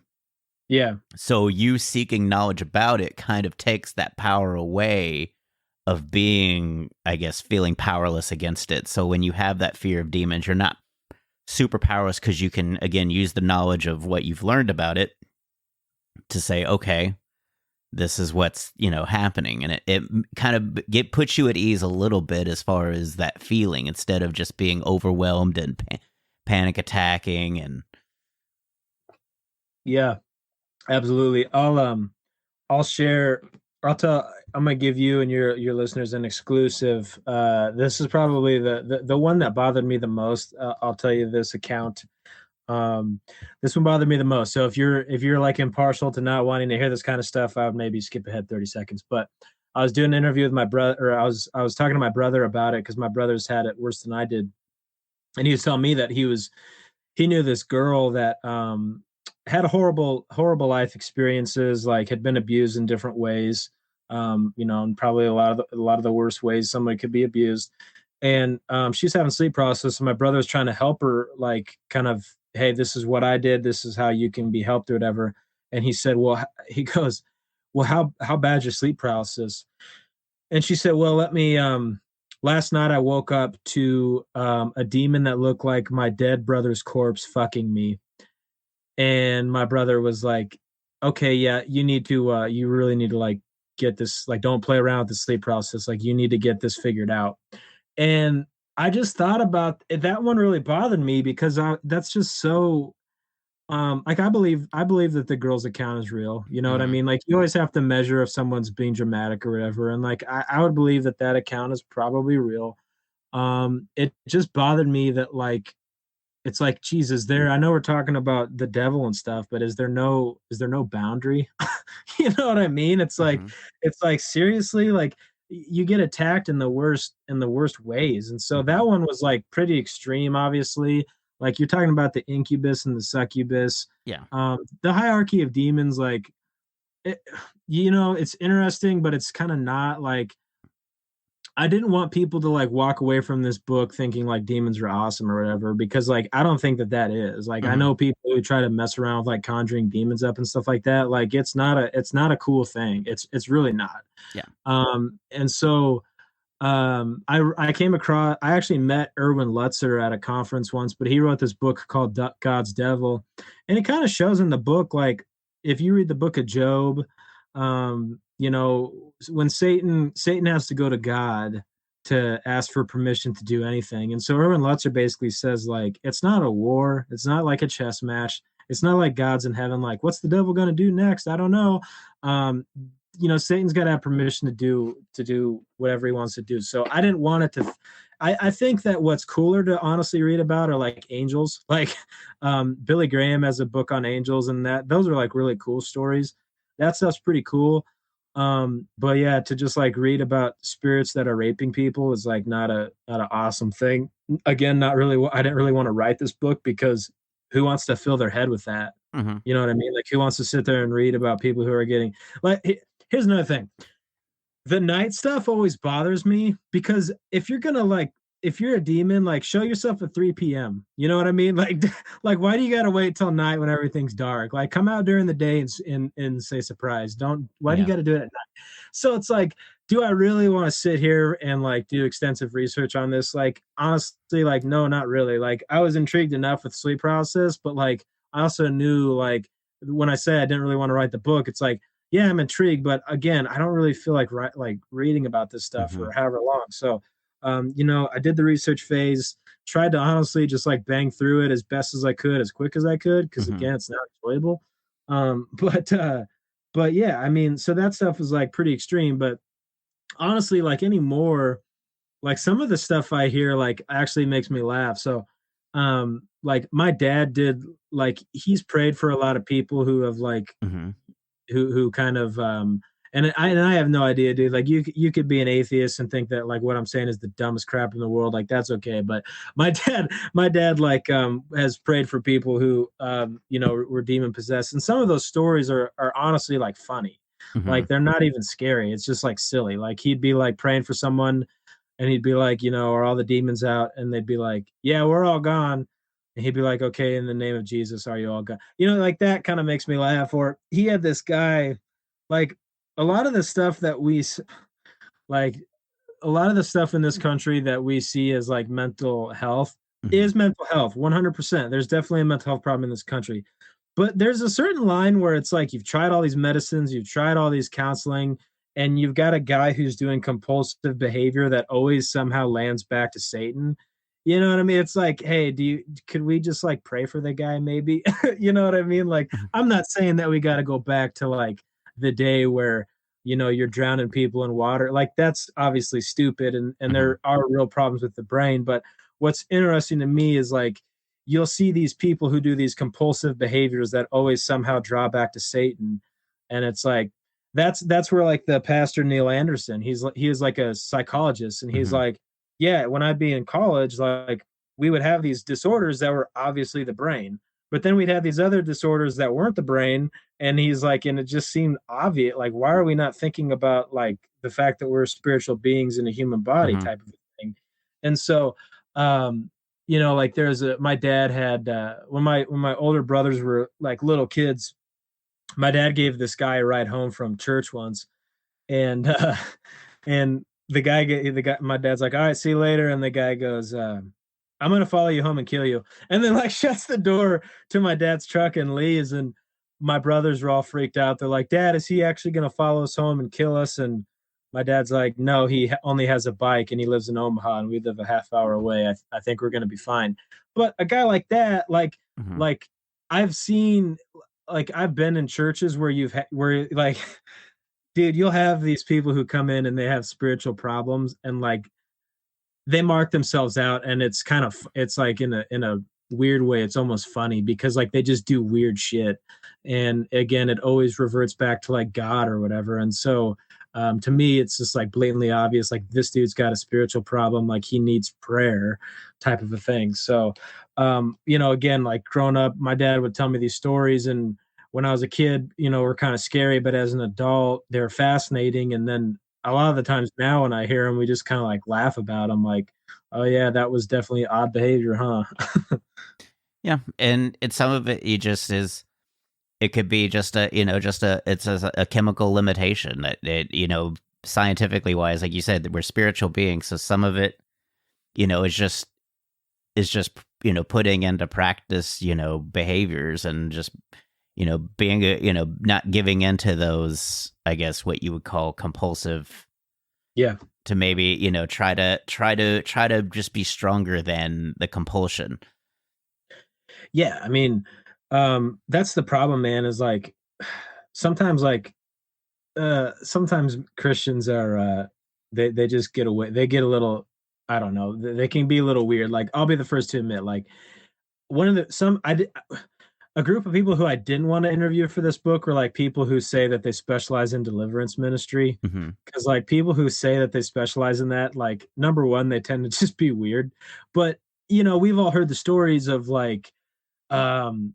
Yeah. So you seeking knowledge about it kind of takes that power away of being, I guess, feeling powerless against it. So when you have that fear of demons, you're not super powerless because you can, again, use the knowledge of what you've learned about it to say, okay, this is what's, happening. And it kind of puts you at ease a little bit as far as that feeling, instead of just being overwhelmed and panic attacking. And yeah, absolutely. I'll share, I'm gonna give you and your listeners an exclusive. This is probably the one that bothered me the most. I'll tell you this account. This one bothered me the most. So if you're like impartial to not wanting to hear this kind of stuff, I would maybe skip ahead 30 seconds. But I was doing an interview with my brother, or I was talking to my brother about it because my brother's had it worse than I did, and he was telling me that he knew this girl that had a horrible life experiences, like had been abused in different ways, and probably a lot of the worst ways somebody could be abused. And she's having sleep paralysis, and my brother was trying to help her, like kind of, hey, this is what I did, this is how you can be helped or whatever. And he said, well, he goes, well, how bad's your sleep paralysis? And she said, well, let me last night I woke up to a demon that looked like my dead brother's corpse fucking me. And my brother was like, okay, yeah, you really need to like get this, like, don't play around with the sleep paralysis, like you need to get this figured out. And I just thought about it, that one really bothered me because that's just so like I believe that the girl's account is real. You know what I mean? Like you always have to measure if someone's being dramatic or whatever. And like I would believe that account is probably real. It just bothered me that like it's like, Jesus, I know we're talking about the devil and stuff, but is there no boundary? You know what I mean? It's like seriously, like you get attacked in the worst ways. And so that one was like pretty extreme, obviously. Like you're talking about the incubus and the succubus. Yeah. The hierarchy of demons, like it's interesting, but it's kind of not. Like I didn't want people to like walk away from this book thinking like demons are awesome or whatever, because like I don't think that is. Like I know people who try to mess around with like conjuring demons up and stuff like that. Like it's not a cool thing. It's really not. Yeah. And so I came across, I actually met Erwin Lutzer at a conference once, but he wrote this book called God's Devil, and it kind of shows in the book, like if you read the book of Job, when Satan has to go to God to ask for permission to do anything. And so Erwin Lutzer basically says, like, it's not a war, it's not like a chess match, it's not like God's in heaven, like, what's the devil going to do next? I don't know. Satan's got to have permission to do whatever he wants to do. So I didn't want it to. I think that what's cooler to honestly read about are like angels. Like Billy Graham has a book on angels, and those are like really cool stories. That stuff's pretty cool. But yeah, to just like read about spirits that are raping people is like not an awesome thing. Again, not really. I didn't really want to write this book because who wants to fill their head with that? You know what I mean? Like who wants to sit there and read about people who are getting like. Here's another thing. The night stuff always bothers me because if you're a demon, like show yourself at 3 p.m. You know what I mean? Like why do you gotta wait till night when everything's dark? Like come out during the day and say surprise. Why do you gotta do it at night? So it's like, do I really want to sit here and like do extensive research on this? Like honestly, like no, not really. Like I was intrigued enough with sleep paralysis, but like I also knew, like when I say I didn't really want to write the book, it's like, yeah, I'm intrigued, but again, I don't really feel like reading about this stuff for however long. So, I did the research phase, tried to honestly just like bang through it as best as I could, as quick as I could, because again, it's not enjoyable. But yeah, I mean, so that stuff was like pretty extreme. But honestly, like anymore, like some of the stuff I hear like actually makes me laugh. So, like my dad did, like he's prayed for a lot of people who have like. Who kind of and I have no idea, dude. Like you could be an atheist and think that like what I'm saying is the dumbest crap in the world. Like that's okay. But my dad like has prayed for people who were demon possessed, and some of those stories are honestly like funny. Like they're not even scary. It's just like silly. Like he'd be like praying for someone, and he'd be like, are all the demons out? And they'd be like, yeah, we're all gone. And he'd be like, okay, in the name of Jesus, are you all gone? Like that kind of makes me laugh. Or he had this guy, like a lot of the stuff that a lot of the stuff in this country that we see as like mental health is mental health, 100%. There's definitely a mental health problem in this country. But there's a certain line where it's like you've tried all these medicines, you've tried all these counseling, and you've got a guy who's doing compulsive behavior that always somehow lands back to Satan. You know what I mean? It's like, hey, could we just like pray for the guy maybe? You know what I mean? Like, I'm not saying that we got to go back to like the day where, you're drowning people in water. Like that's obviously stupid. And there are real problems with the brain. But what's interesting to me is like, you'll see these people who do these compulsive behaviors that always somehow draw back to Satan. And it's like, that's where like the pastor Neil Anderson, he is like a psychologist, and he's like, yeah, when I'd be in college, like we would have these disorders that were obviously the brain, but then we'd have these other disorders that weren't the brain. And he's like, and it just seemed obvious. Like, why are we not thinking about like the fact that we're spiritual beings in a human body type of thing? And so, like my dad had, when my older brothers were like little kids, my dad gave this guy a ride home from church once, and the guy, my dad's like, all right, see you later. And the guy goes, I'm going to follow you home and kill you. And then like shuts the door to my dad's truck and leaves. And my brothers were all freaked out. They're like, Dad, is he actually going to follow us home and kill us? And my dad's like, no, he only has a bike and he lives in Omaha and we live a half hour away. I think we're going to be fine. But a guy like that, like I've seen, like I've been in churches where where like, dude, you'll have these people who come in and they have spiritual problems and like they mark themselves out, and it's like in a weird way, it's almost funny because like they just do weird shit. And again, it always reverts back to like God or whatever. And so To me, it's just like blatantly obvious, like this dude's got a spiritual problem, like he needs prayer type of a thing. So, again, like growing up, my dad would tell me these stories. And when I was a kid, were kind of scary, but as an adult, they're fascinating. And then a lot of the times now when I hear them, we just kind of like laugh about them. Like, oh yeah, that was definitely odd behavior, huh? Yeah. And it's some of it, it could be just a chemical limitation that scientifically wise, like you said, that we're spiritual beings. So some of it, is just putting into practice, behaviors and just, being not giving into those, I guess, what you would call compulsive. Yeah. To maybe, try to just be stronger than the compulsion. Yeah. I mean, that's the problem, man, is like sometimes sometimes Christians are they just get away, they get a little, I don't know, they can be a little weird. Like I'll be the first to admit, like one of the some I did a group of people who I didn't want to interview for this book were like people who say that they specialize in deliverance ministry. Mm-hmm. Because like people who say that they specialize in that, like number one, they tend to just be weird. But we've all heard the stories of like um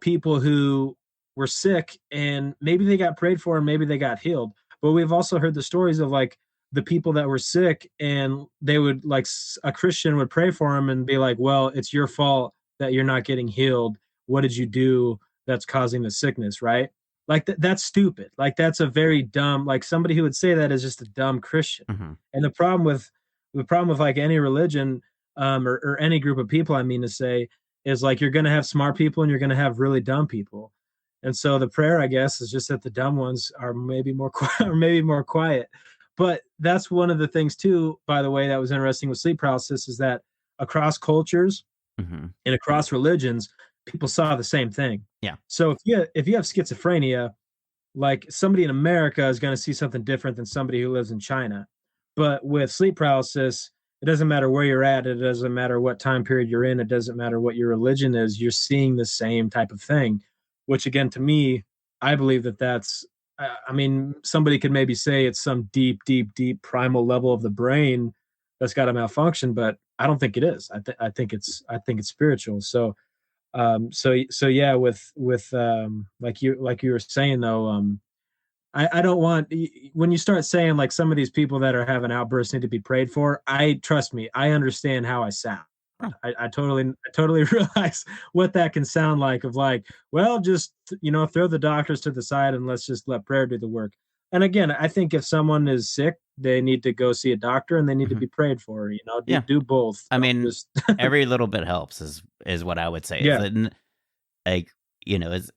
people who were sick and maybe they got prayed for and maybe they got healed, but we've also heard the stories of like the people that were sick and they would like a Christian would pray for them and be like, well, it's your fault that you're not getting healed. What did you do that's causing the sickness, right? Like that's stupid. Like that's a very dumb, like somebody who would say that is just a dumb Christian. Mm-hmm. And the problem with like any religion, or any group of people, I mean to say, is like you're going to have smart people and you're going to have really dumb people. And so the prayer, I guess, is just that the dumb ones are maybe more quiet, or maybe more quiet. But that's one of the things too, by the way, that was interesting with sleep paralysis, is that across cultures Mm-hmm. and across religions, people saw the same thing. Yeah. So if you have schizophrenia, like somebody in America is going to see something different than somebody who lives in China. But with sleep paralysis, it doesn't matter where you're at. It doesn't matter what time period you're in. It doesn't matter what your religion is. You're seeing the same type of thing, which again, to me, I believe that's, I mean, somebody could maybe say it's some deep, deep, deep primal level of the brain that's got a malfunction, but I don't think it is. I think it's spiritual. So, so yeah, with like you were saying though, I don't want, when you start saying like some of these people that are having outbursts need to be prayed for, trust me, I understand how I sound. Oh. I totally realize what that can sound like, of like, well, just throw the doctors to the side and let's just let prayer do the work. And again, I think if someone is sick, they need to go see a doctor and they need to be prayed for. Do both. I mean, every little bit helps is what I would say. Yeah. Like, is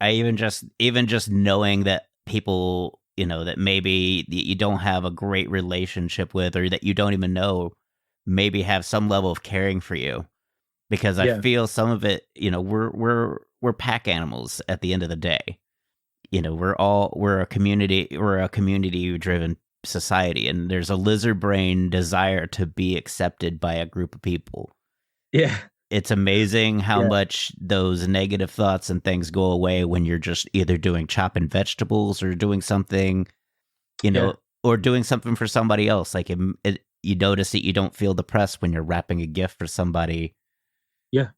I even just knowing that people, that maybe you don't have a great relationship with, or that you don't even know, maybe have some level of caring for you, because I feel some of it, we're pack animals at the end of the day. We're a community driven society, and there's a lizard brain desire to be accepted by a group of people. Yeah. It's amazing how much those negative thoughts and things go away when you're just either doing chopping vegetables or doing something, or doing something for somebody else. Like you notice that you don't feel depressed when you're wrapping a gift for somebody. Yeah.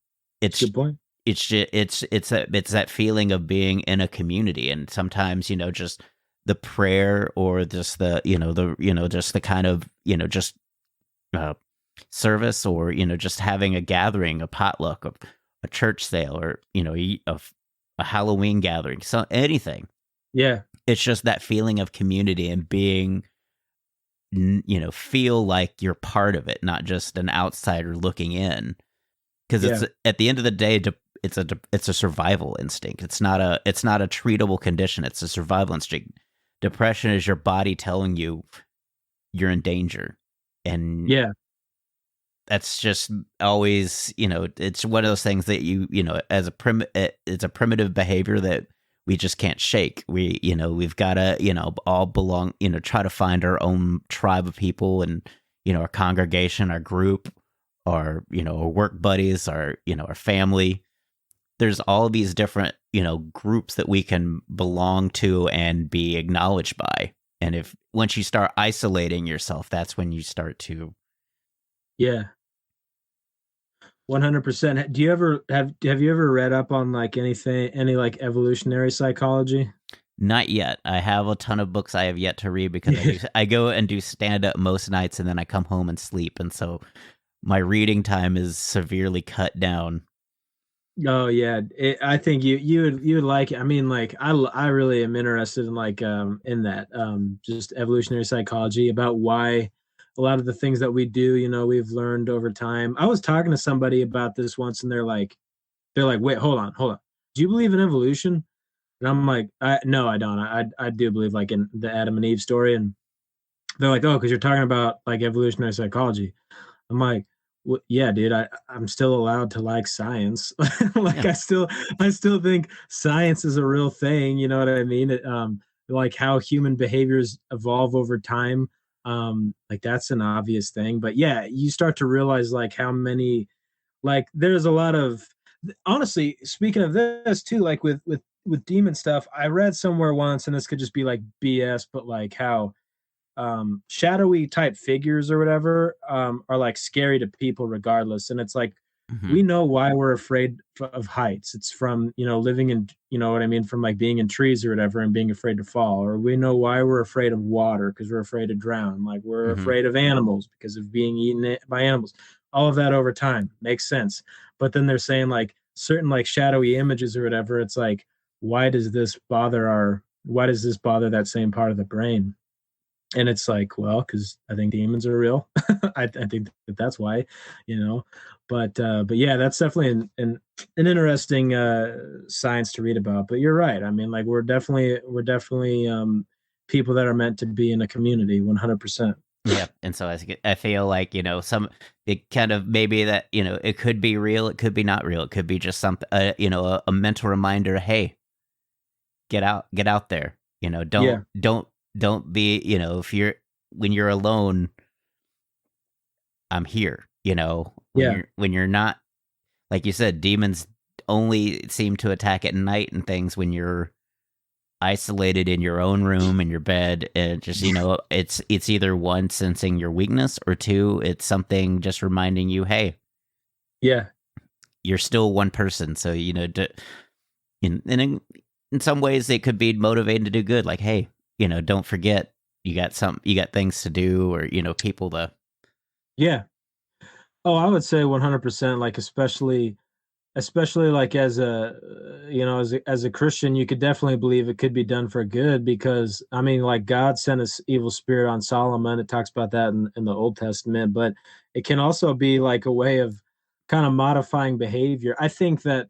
It's good point. It's just, it's that feeling of being in a community. And sometimes, just the prayer, or just just the kind of, just service, or just having a gathering, a potluck, a church sale, or a Halloween gathering, so anything. Yeah, it's just that feeling of community and being, feel like you're part of it, not just an outsider looking in. Because it's, at the end of the day, it's a survival instinct. It's not a treatable condition. It's a survival instinct. Depression is your body telling you you're in danger, and that's just always, it's one of those things that as it's a primitive behavior that we just can't shake. We've got to, all belong, try to find our own tribe of people, and, our congregation, our group, our, our work buddies, our family. There's all these different, groups that we can belong to and be acknowledged by. And if once you start isolating yourself, that's when you start to. Yeah. 100%. Do you ever have you ever read up on like any like evolutionary psychology? Not yet. I have a ton of books I have yet to read because I go and do stand up most nights and then I come home and sleep. And so my reading time is severely cut down. Oh yeah, I think you would like it. I mean, like I really am interested in like in that just evolutionary psychology about why a lot of the things that we do, we've learned over time. I was talking to somebody about this once, and they're like, wait, hold on, do you believe in evolution? And I'm like, no, I don't. I do believe like in the Adam and Eve story, and they're like, oh, because you're talking about like evolutionary psychology. I'm like, well, yeah, dude, I'm still allowed to like science. Like Yeah. I still think science is a real thing. You know what I mean? Like how human behaviors evolve over time. Like that's an obvious thing. But yeah, you start to realize like how many, like there's a lot of, honestly, speaking of this too, like with demon stuff, I read somewhere once, and this could just be like BS, but like how shadowy type figures or whatever are like scary to people regardless. And it's like we know why we're afraid of heights. It's from living in, you know what I mean, from like being in trees or whatever and being afraid to fall. Or we know why we're afraid of water, because we're afraid to drown. Like we're afraid of animals because of being eaten by animals. All of that over time makes sense. But then they're saying like certain like shadowy images or whatever, it's like why does this bother that same part of the brain? And it's like, well, because I think demons are real. I think that's why, but yeah, that's definitely an interesting science to read about. But you're right. I mean, like we're definitely people that are meant to be in a community 100%. Yeah, and so I feel like it kind of maybe that it could be real, it could be not real, it could be just something a mental reminder. Hey, get out there. Don't be if when you're alone, I'm here. When you're not, like you said, demons only seem to attack at night and things when you're isolated in your own room in your bed, and just it's either one, sensing your weakness, or two, it's something just reminding you, hey, yeah, you're still one person. So in some ways it could be motivating to do good, like, hey, don't forget you got things to do, or people to. Yeah. Oh, I would say 100%. Like especially like as a Christian, you could definitely believe it could be done for good, because I mean, like God sent his evil spirit on Solomon. It talks about that in the Old Testament, but it can also be like a way of kind of modifying behavior. I think that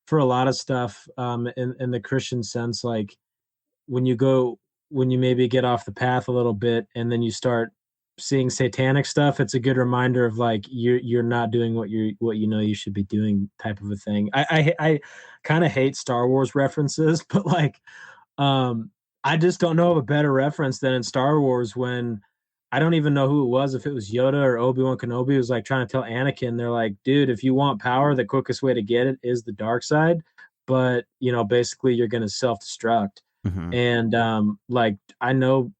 for a lot of stuff, in the Christian sense, like when you maybe get off the path a little bit and then you start seeing satanic stuff, it's a good reminder of like you're not doing what you should be doing, type of a thing. I kind of hate Star Wars references, but like I just don't know of a better reference than in Star Wars when I don't even know who it was, if it was Yoda or Obi-Wan Kenobi, was like trying to tell Anakin, they're like, dude, if you want power, the quickest way to get it is the dark side, but basically you're going to self-destruct. And like I know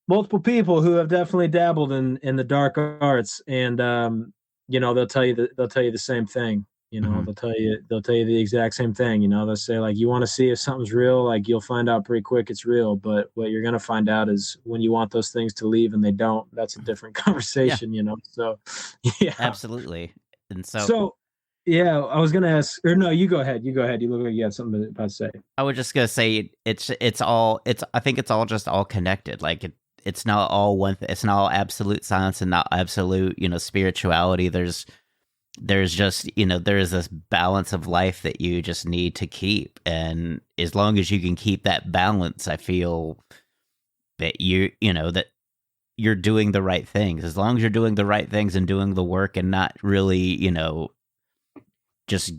multiple people who have definitely dabbled in the dark arts, and they'll tell you the same thing. They'll tell you the exact same thing. They'll say like, you want to see if something's real, like you'll find out pretty quick it's real, but what you're going to find out is when you want those things to leave and they don't, that's a different conversation. So yeah, absolutely. And so yeah, I was gonna ask, or no, you go ahead. You look like you had something about to say. I was just gonna say I think it's all just all connected. Like it's not all one. It's not all absolute science and not absolute spirituality. There's just there is this balance of life that you just need to keep, and as long as you can keep that balance, I feel that that you're doing the right things. As long as you're doing the right things and doing the work and not really just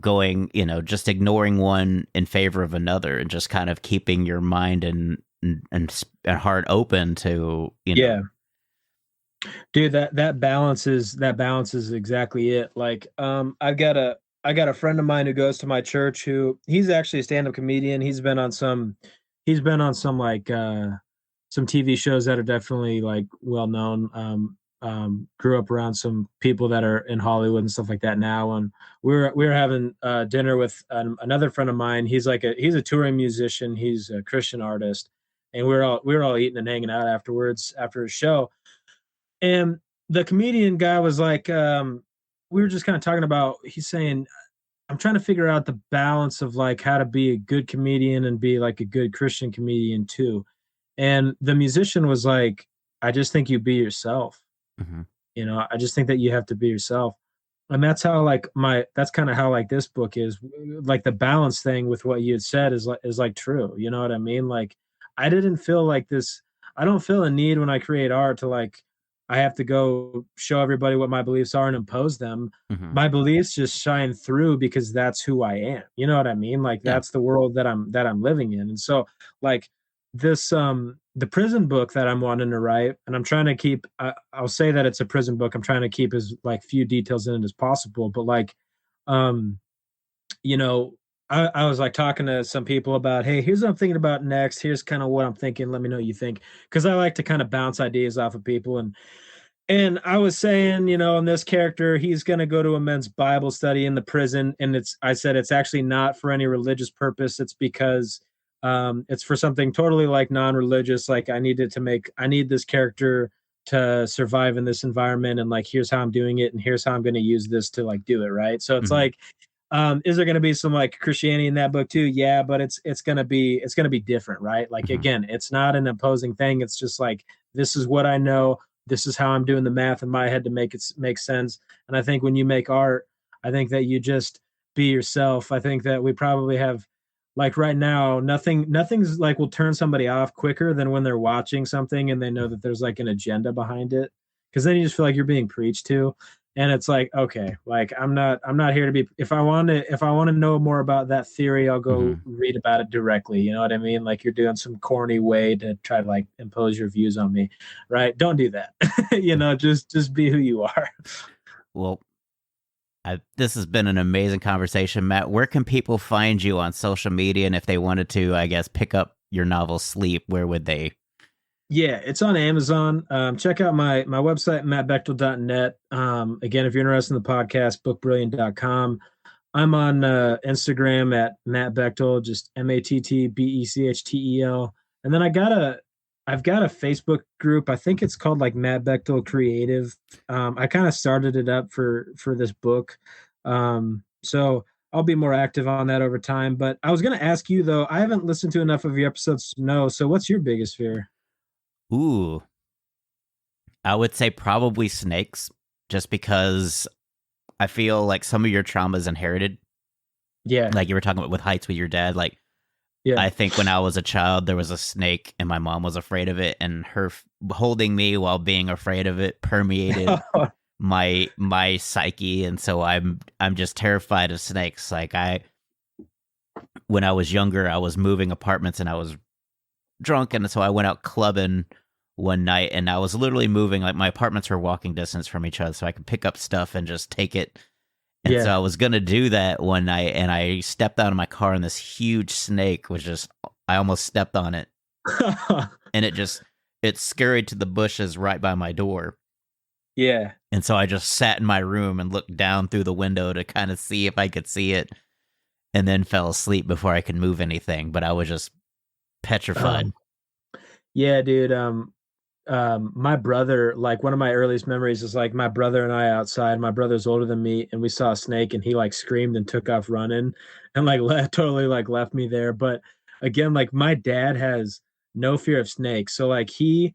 going just ignoring one in favor of another, and just kind of keeping your mind and heart open to yeah, dude, that balance is exactly it. Like I got a friend of mine who goes to my church, who he's actually a stand-up comedian. He's been on some he's been on some like some TV shows that are definitely like well known. Grew up around some people that are in Hollywood and stuff like that now. And we were having dinner with another friend of mine. He's a touring musician. He's a Christian artist, and we were all eating and hanging out afterwards after a show. And the comedian guy was like, we were just kind of talking about. He's saying, I'm trying to figure out the balance of like how to be a good comedian and be like a good Christian comedian too. And the musician was like, I just think you be yourself. Mm-hmm. You know, I just think that you have to be yourself. And that's how that's kind of how like this book is. Like the balance thing with what you had said is like true. You know what I mean? Like I didn't feel like this. I don't feel a need when I create art to like I have to go show everybody what my beliefs are and impose them. Mm-hmm. My beliefs just shine through because that's who I am. You know what I mean? Like Yeah. that's the world that I'm living in. And so like this the prison book that I'm wanting to write, and I'm trying to keep I'll say that it's a prison book. I'm trying to keep as like few details in it as possible, but like um you know, I was like talking to some people about, hey, here's what I'm thinking about next. Here's kind of what I'm thinking. Let me know what you think. Because I like to kind of bounce ideas off of people. And I was saying, you know, in this character, he's going to go to a men's Bible study in the prison. And I said, it's actually not for any religious purpose. It's because it's for something totally like non-religious. Like I need this character to survive in this environment. And like, here's how I'm doing it. And here's how I'm going to use this to like do it. Right. So it's Mm-hmm. like, is there going to be some like Christianity in that book too? Yeah, but it's going to be different. Right. Like, Mm-hmm. again, it's not an imposing thing. It's just like, this is what I know. This is how I'm doing the math in my head to make it make sense. And I think when you make art, I think that you just be yourself. I think that we probably have like right now, nothing's like will turn somebody off quicker than when they're watching something and they know that there's like an agenda behind it. Cause then you just feel like you're being preached to. And it's like, okay, like I'm not here to be, if I want to know more about that theory, I'll go Mm-hmm. read about it directly. You know what I mean? Like you're doing some corny way to try to like impose your views on me, right? Don't do that. You know, just be who you are. Well, this has been an amazing conversation, Matt. Where can people find you on social media? And if they wanted to, I guess, pick up your novel Sleep, where would they? Yeah, it's on Amazon. Check out my website, mattbechtel.net. Again, if you're interested in the podcast, bookbrilliant.com. I'm on Instagram at Matt Bechtel, just MattBechtel. And then I've got a Facebook group. I think it's called like Matt Bechtel Creative. I kind of started it up for this book. So I'll be more active on that over time. But I was going to ask you though, I haven't listened to enough of your episodes to know. So what's your biggest fear? Ooh, I would say probably snakes, just because I feel like some of your trauma is inherited. Yeah. Like you were talking about with heights with your dad. Like, Yeah. I think when I was a child, there was a snake and my mom was afraid of it, and her holding me while being afraid of it permeated my psyche. And so I'm just terrified of snakes. Like when I was younger, I was moving apartments and I was drunk, and so I went out clubbing one night, and I was literally moving, like my apartments were walking distance from each other, so I could pick up stuff and just take it. And Yeah. so I was gonna do that one night, and I stepped out of my car, and this huge snake was just, I almost stepped on it, and it scurried to the bushes right by my door. Yeah. And so I just sat in my room and looked down through the window to kind of see if I could see it, and then fell asleep before I could move anything. But I was just petrified. Yeah, dude. My brother, like one of my earliest memories is like my brother and I outside. My brother's older than me, and we saw a snake, and he like screamed and took off running, and like totally like left me there. But again, like my dad has no fear of snakes, so like he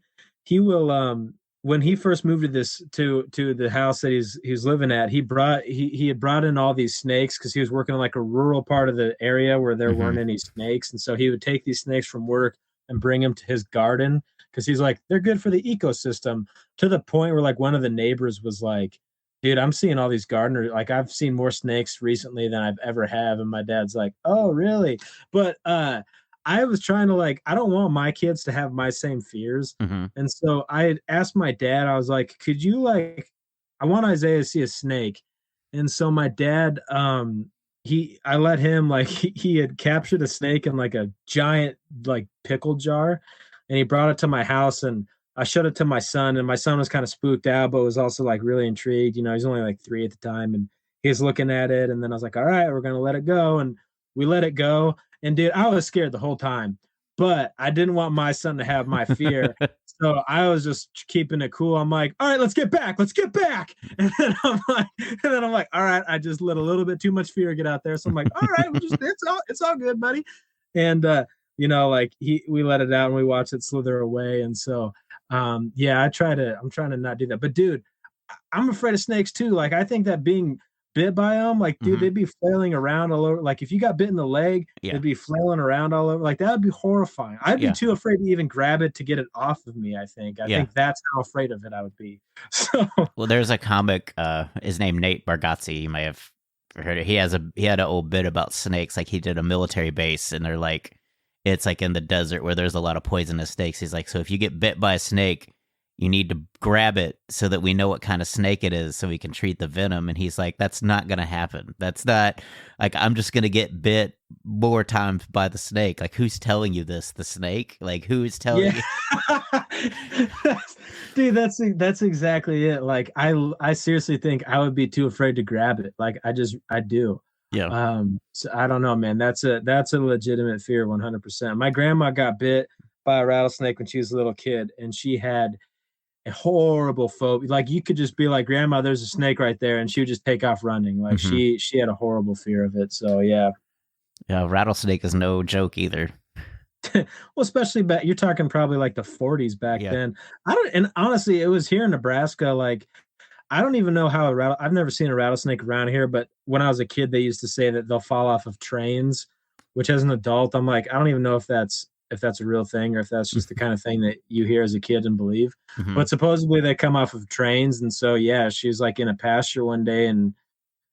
will when he first moved to the house that he's living at, he had brought in all these snakes because he was working in like a rural part of the area where there weren't any snakes, and so he would take these snakes from work and bring them to his garden because he's like, they're good for the ecosystem, to the point where like one of the neighbors was like, dude, I'm seeing all these gardeners, like I've seen more snakes recently than I've ever have. And my dad's like, oh really? But I was trying to like, I don't want my kids to have my same fears. Mm-hmm. And so I asked my dad, I was like, could you like, I want Isaiah to see a snake. And so my dad I let him like he had captured a snake in like a giant like pickle jar, and he brought it to my house, and I showed it to my son, and my son was kind of spooked out, but was also like really intrigued. He's only like 3 at the time, and he was looking at it, and then I was like, all right, we're gonna let it go, and we let it go. And dude, I was scared the whole time, but I didn't want my son to have my fear. So I was just keeping it cool. I'm like, all right, let's get back. And then I'm like, all right, I just let a little bit too much fear get out there. So I'm like, all right, it's all good, buddy. And like we let it out and we watched it slither away. And so yeah, I'm trying to not do that. But dude, I'm afraid of snakes too. Like I think that being bit by them, like dude, they'd be flailing around all over. Like if you got bit in the leg, they'd be flailing around all over. Like that would be horrifying. I'd be too afraid to even grab it to get it off of me. I think that's how afraid of it I would be. So well, there's a comic, his name Nate Bargatze, you may have heard it. He had an old bit about snakes. Like he did a military base, and they're like, it's like in the desert where there's a lot of poisonous snakes. He's like, so if you get bit by a snake, you need to grab it so that we know what kind of snake it is so we can treat the venom. And he's like, that's not going to happen. That's not, like, I'm just going to get bit more times by the snake. Like, who's telling you this? The snake? Like, who's telling you? Dude, that's exactly it. Like, I seriously think I would be too afraid to grab it. Like, I do. Yeah. So I don't know, man. That's a legitimate fear, 100%. My grandma got bit by a rattlesnake when she was a little kid, and she had a horrible phobia. Like you could just be like, Grandma, there's a snake right there, and she would just take off running. Like she had a horrible fear of it. So yeah. Rattlesnake is no joke either. Well, especially back, you're talking probably like the 40s back then. And honestly, it was here in Nebraska. Like I don't even know how I've never seen a rattlesnake around here, but when I was a kid, they used to say that they'll fall off of trains, which as an adult, I'm like, I don't even know if that's a real thing or if that's just the kind of thing that you hear as a kid and believe. But supposedly they come off of trains. And so, yeah, she was like in a pasture one day and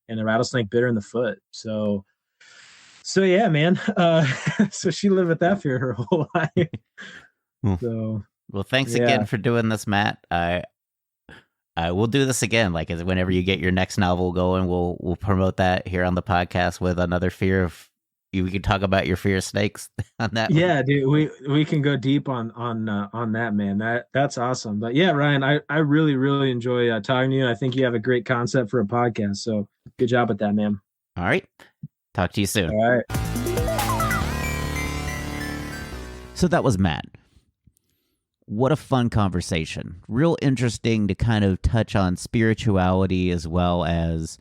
a rattlesnake bit her in the foot. So yeah, man. So she lived with that fear her whole life. So, well, thanks again for doing this, Matt. I will do this again. Like whenever you get your next novel going, we'll promote that here on the podcast with another fear of. We can talk about your fear of snakes on that. Yeah, one. Dude, we can go deep on that, man. That's awesome. But yeah, Ryan, I really, really enjoy talking to you. I think you have a great concept for a podcast. So good job with that, man. All right. Talk to you soon. All right. So that was Matt. What a fun conversation. Real interesting to kind of touch on spirituality as well as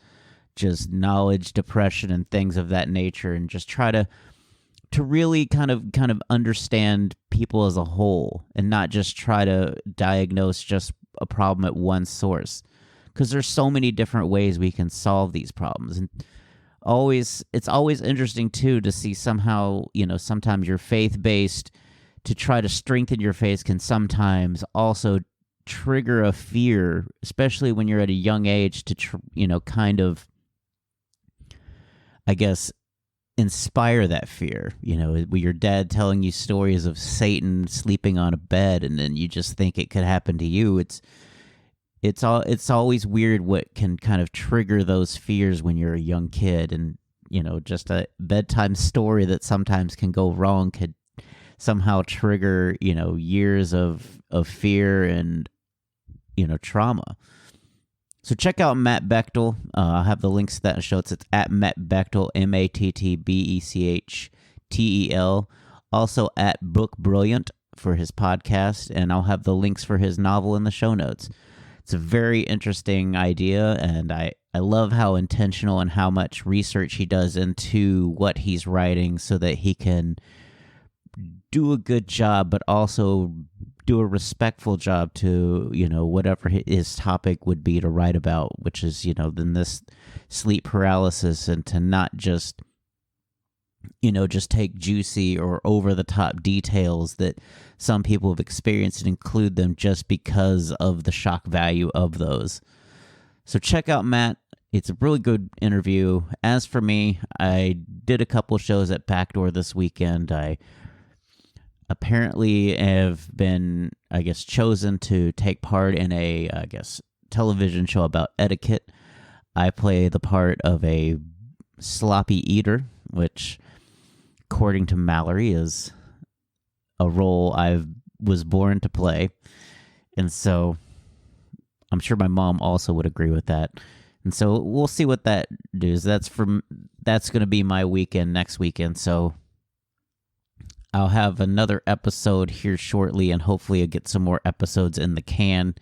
just knowledge, depression, and things of that nature, and just try to really kind of understand people as a whole and not just try to diagnose just a problem at one source, because there's so many different ways we can solve these problems. And it's always interesting too to see somehow, sometimes your faith-based to try to strengthen your faith can sometimes also trigger a fear, especially when you're at a young age, to kind of, I guess, inspire that fear. With your dad telling you stories of Satan sleeping on a bed, and then you just think it could happen to you. It's always weird what can kind of trigger those fears when you're a young kid, and just a bedtime story that sometimes can go wrong could somehow trigger years of fear and trauma. So check out Matt Bechtel. I'll have the links to that in the show. It's at Matt Bechtel, MattBechtel. Also at Book Brilliant for his podcast, and I'll have the links for his novel in the show notes. It's a very interesting idea, and I love how intentional and how much research he does into what he's writing so that he can do a good job, but also do a respectful job to, whatever his topic would be to write about, which is, then this sleep paralysis, and to not just, just take juicy or over-the-top details that some people have experienced and include them just because of the shock value of those. So check out Matt. It's a really good interview. As for me, I did a couple shows at Backdoor this weekend. I apparently have been, chosen to take part in a, television show about etiquette. I play the part of a sloppy eater, which, according to Mallory, is a role I was born to play. And so I'm sure my mom also would agree with that. And so we'll see what that does. That's going to be my weekend next weekend. So I'll have another episode here shortly, and hopefully I'll get some more episodes in the can.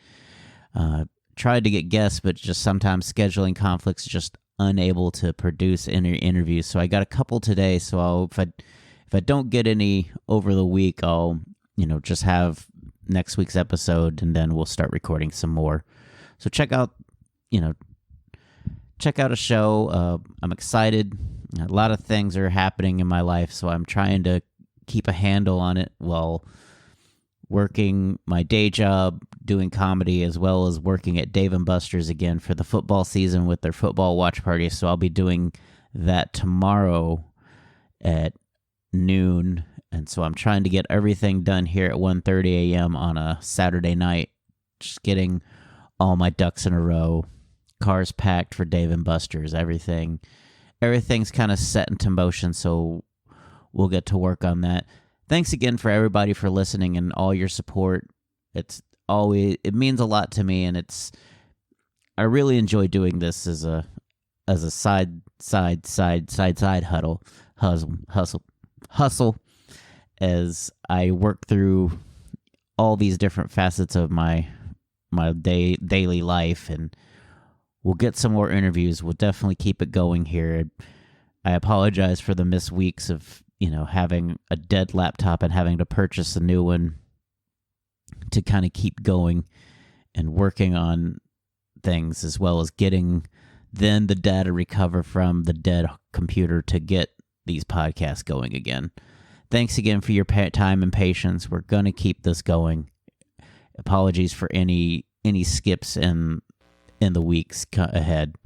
Tried to get guests, but just sometimes scheduling conflicts, just unable to produce any interviews. So I got a couple today. So if I don't get any over the week, I'll just have next week's episode, and then we'll start recording some more. So check out a show. I'm excited. A lot of things are happening in my life, so I'm trying to keep a handle on it while working my day job, doing comedy, as well as working at Dave & Buster's again for the football season with their football watch party. So I'll be doing that tomorrow at noon. And so I'm trying to get everything done here at 1:30 a.m. on a Saturday night, just getting all my ducks in a row, cars packed for Dave & Buster's, everything's kind of set into motion, so we'll get to work on that. Thanks again for everybody for listening and all your support. It means a lot to me, and I really enjoy doing this as a side hustle as I work through all these different facets of my daily life, and we'll get some more interviews. We'll definitely keep it going here. I apologize for the missed weeks of having a dead laptop and having to purchase a new one to kind of keep going and working on things, as well as getting then the data recover from the dead computer to get these podcasts going again. Thanks again for your time and patience. We're going to keep this going. Apologies for any skips in the weeks ahead.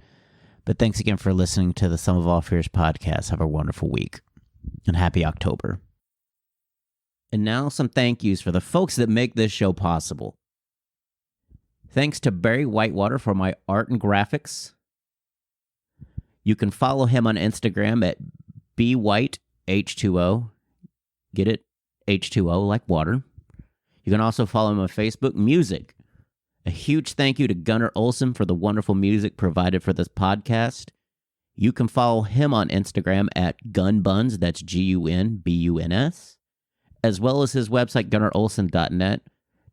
But thanks again for listening to the Sum of All Fears podcast. Have a wonderful week and happy October. And now some thank yous for the folks that make this show possible. Thanks to Barry Whitewater for my art and graphics. You can follow him on Instagram at bwhiteh2o. Get it? H2O like water. You can also follow him on Facebook, Music. A huge thank you to Gunnar Olsen for the wonderful music provided for this podcast. You can follow him on Instagram at gunbuns, that's GUNBUNS, as well as his website, gunnarolsen.net.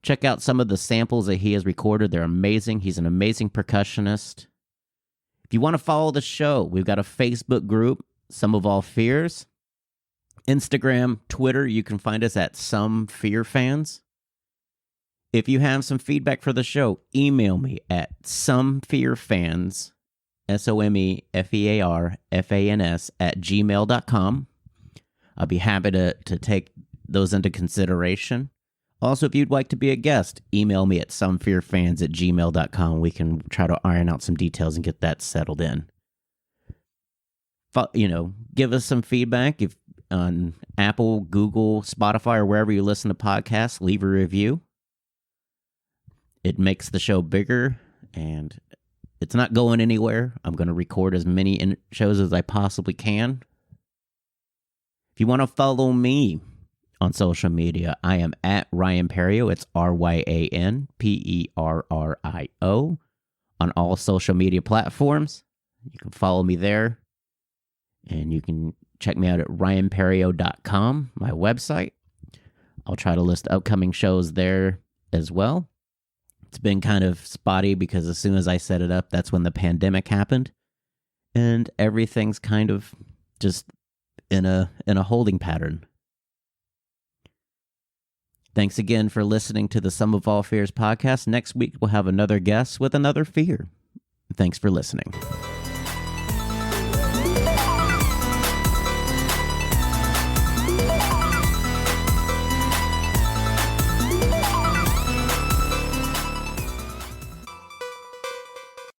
Check out some of the samples that he has recorded. They're amazing. He's an amazing percussionist. If you want to follow the show, we've got a Facebook group, Sum of All Fears. Instagram, Twitter, you can find us at Some Fear Fans. If you have some feedback for the show, email me at somefearfans, SOMEFEARFANS @gmail.com. I'll be happy to take those into consideration. Also, if you'd like to be a guest, email me at somefearfans@gmail.com. We can try to iron out some details and get that settled in. Give us some feedback. If on Apple, Google, Spotify, or wherever you listen to podcasts, leave a review. It makes the show bigger, and it's not going anywhere. I'm going to record as many shows as I possibly can. If you want to follow me on social media, I am at Ryan Perio. It's RyanPerio on all social media platforms. You can follow me there, and you can check me out at ryanperio.com, my website. I'll try to list upcoming shows there as well. It's been kind of spotty because as soon as I set it up, that's when the pandemic happened. And everything's kind of just in a holding pattern. Thanks again for listening to the Sum of All Fears podcast. Next week, we'll have another guest with another fear. Thanks for listening.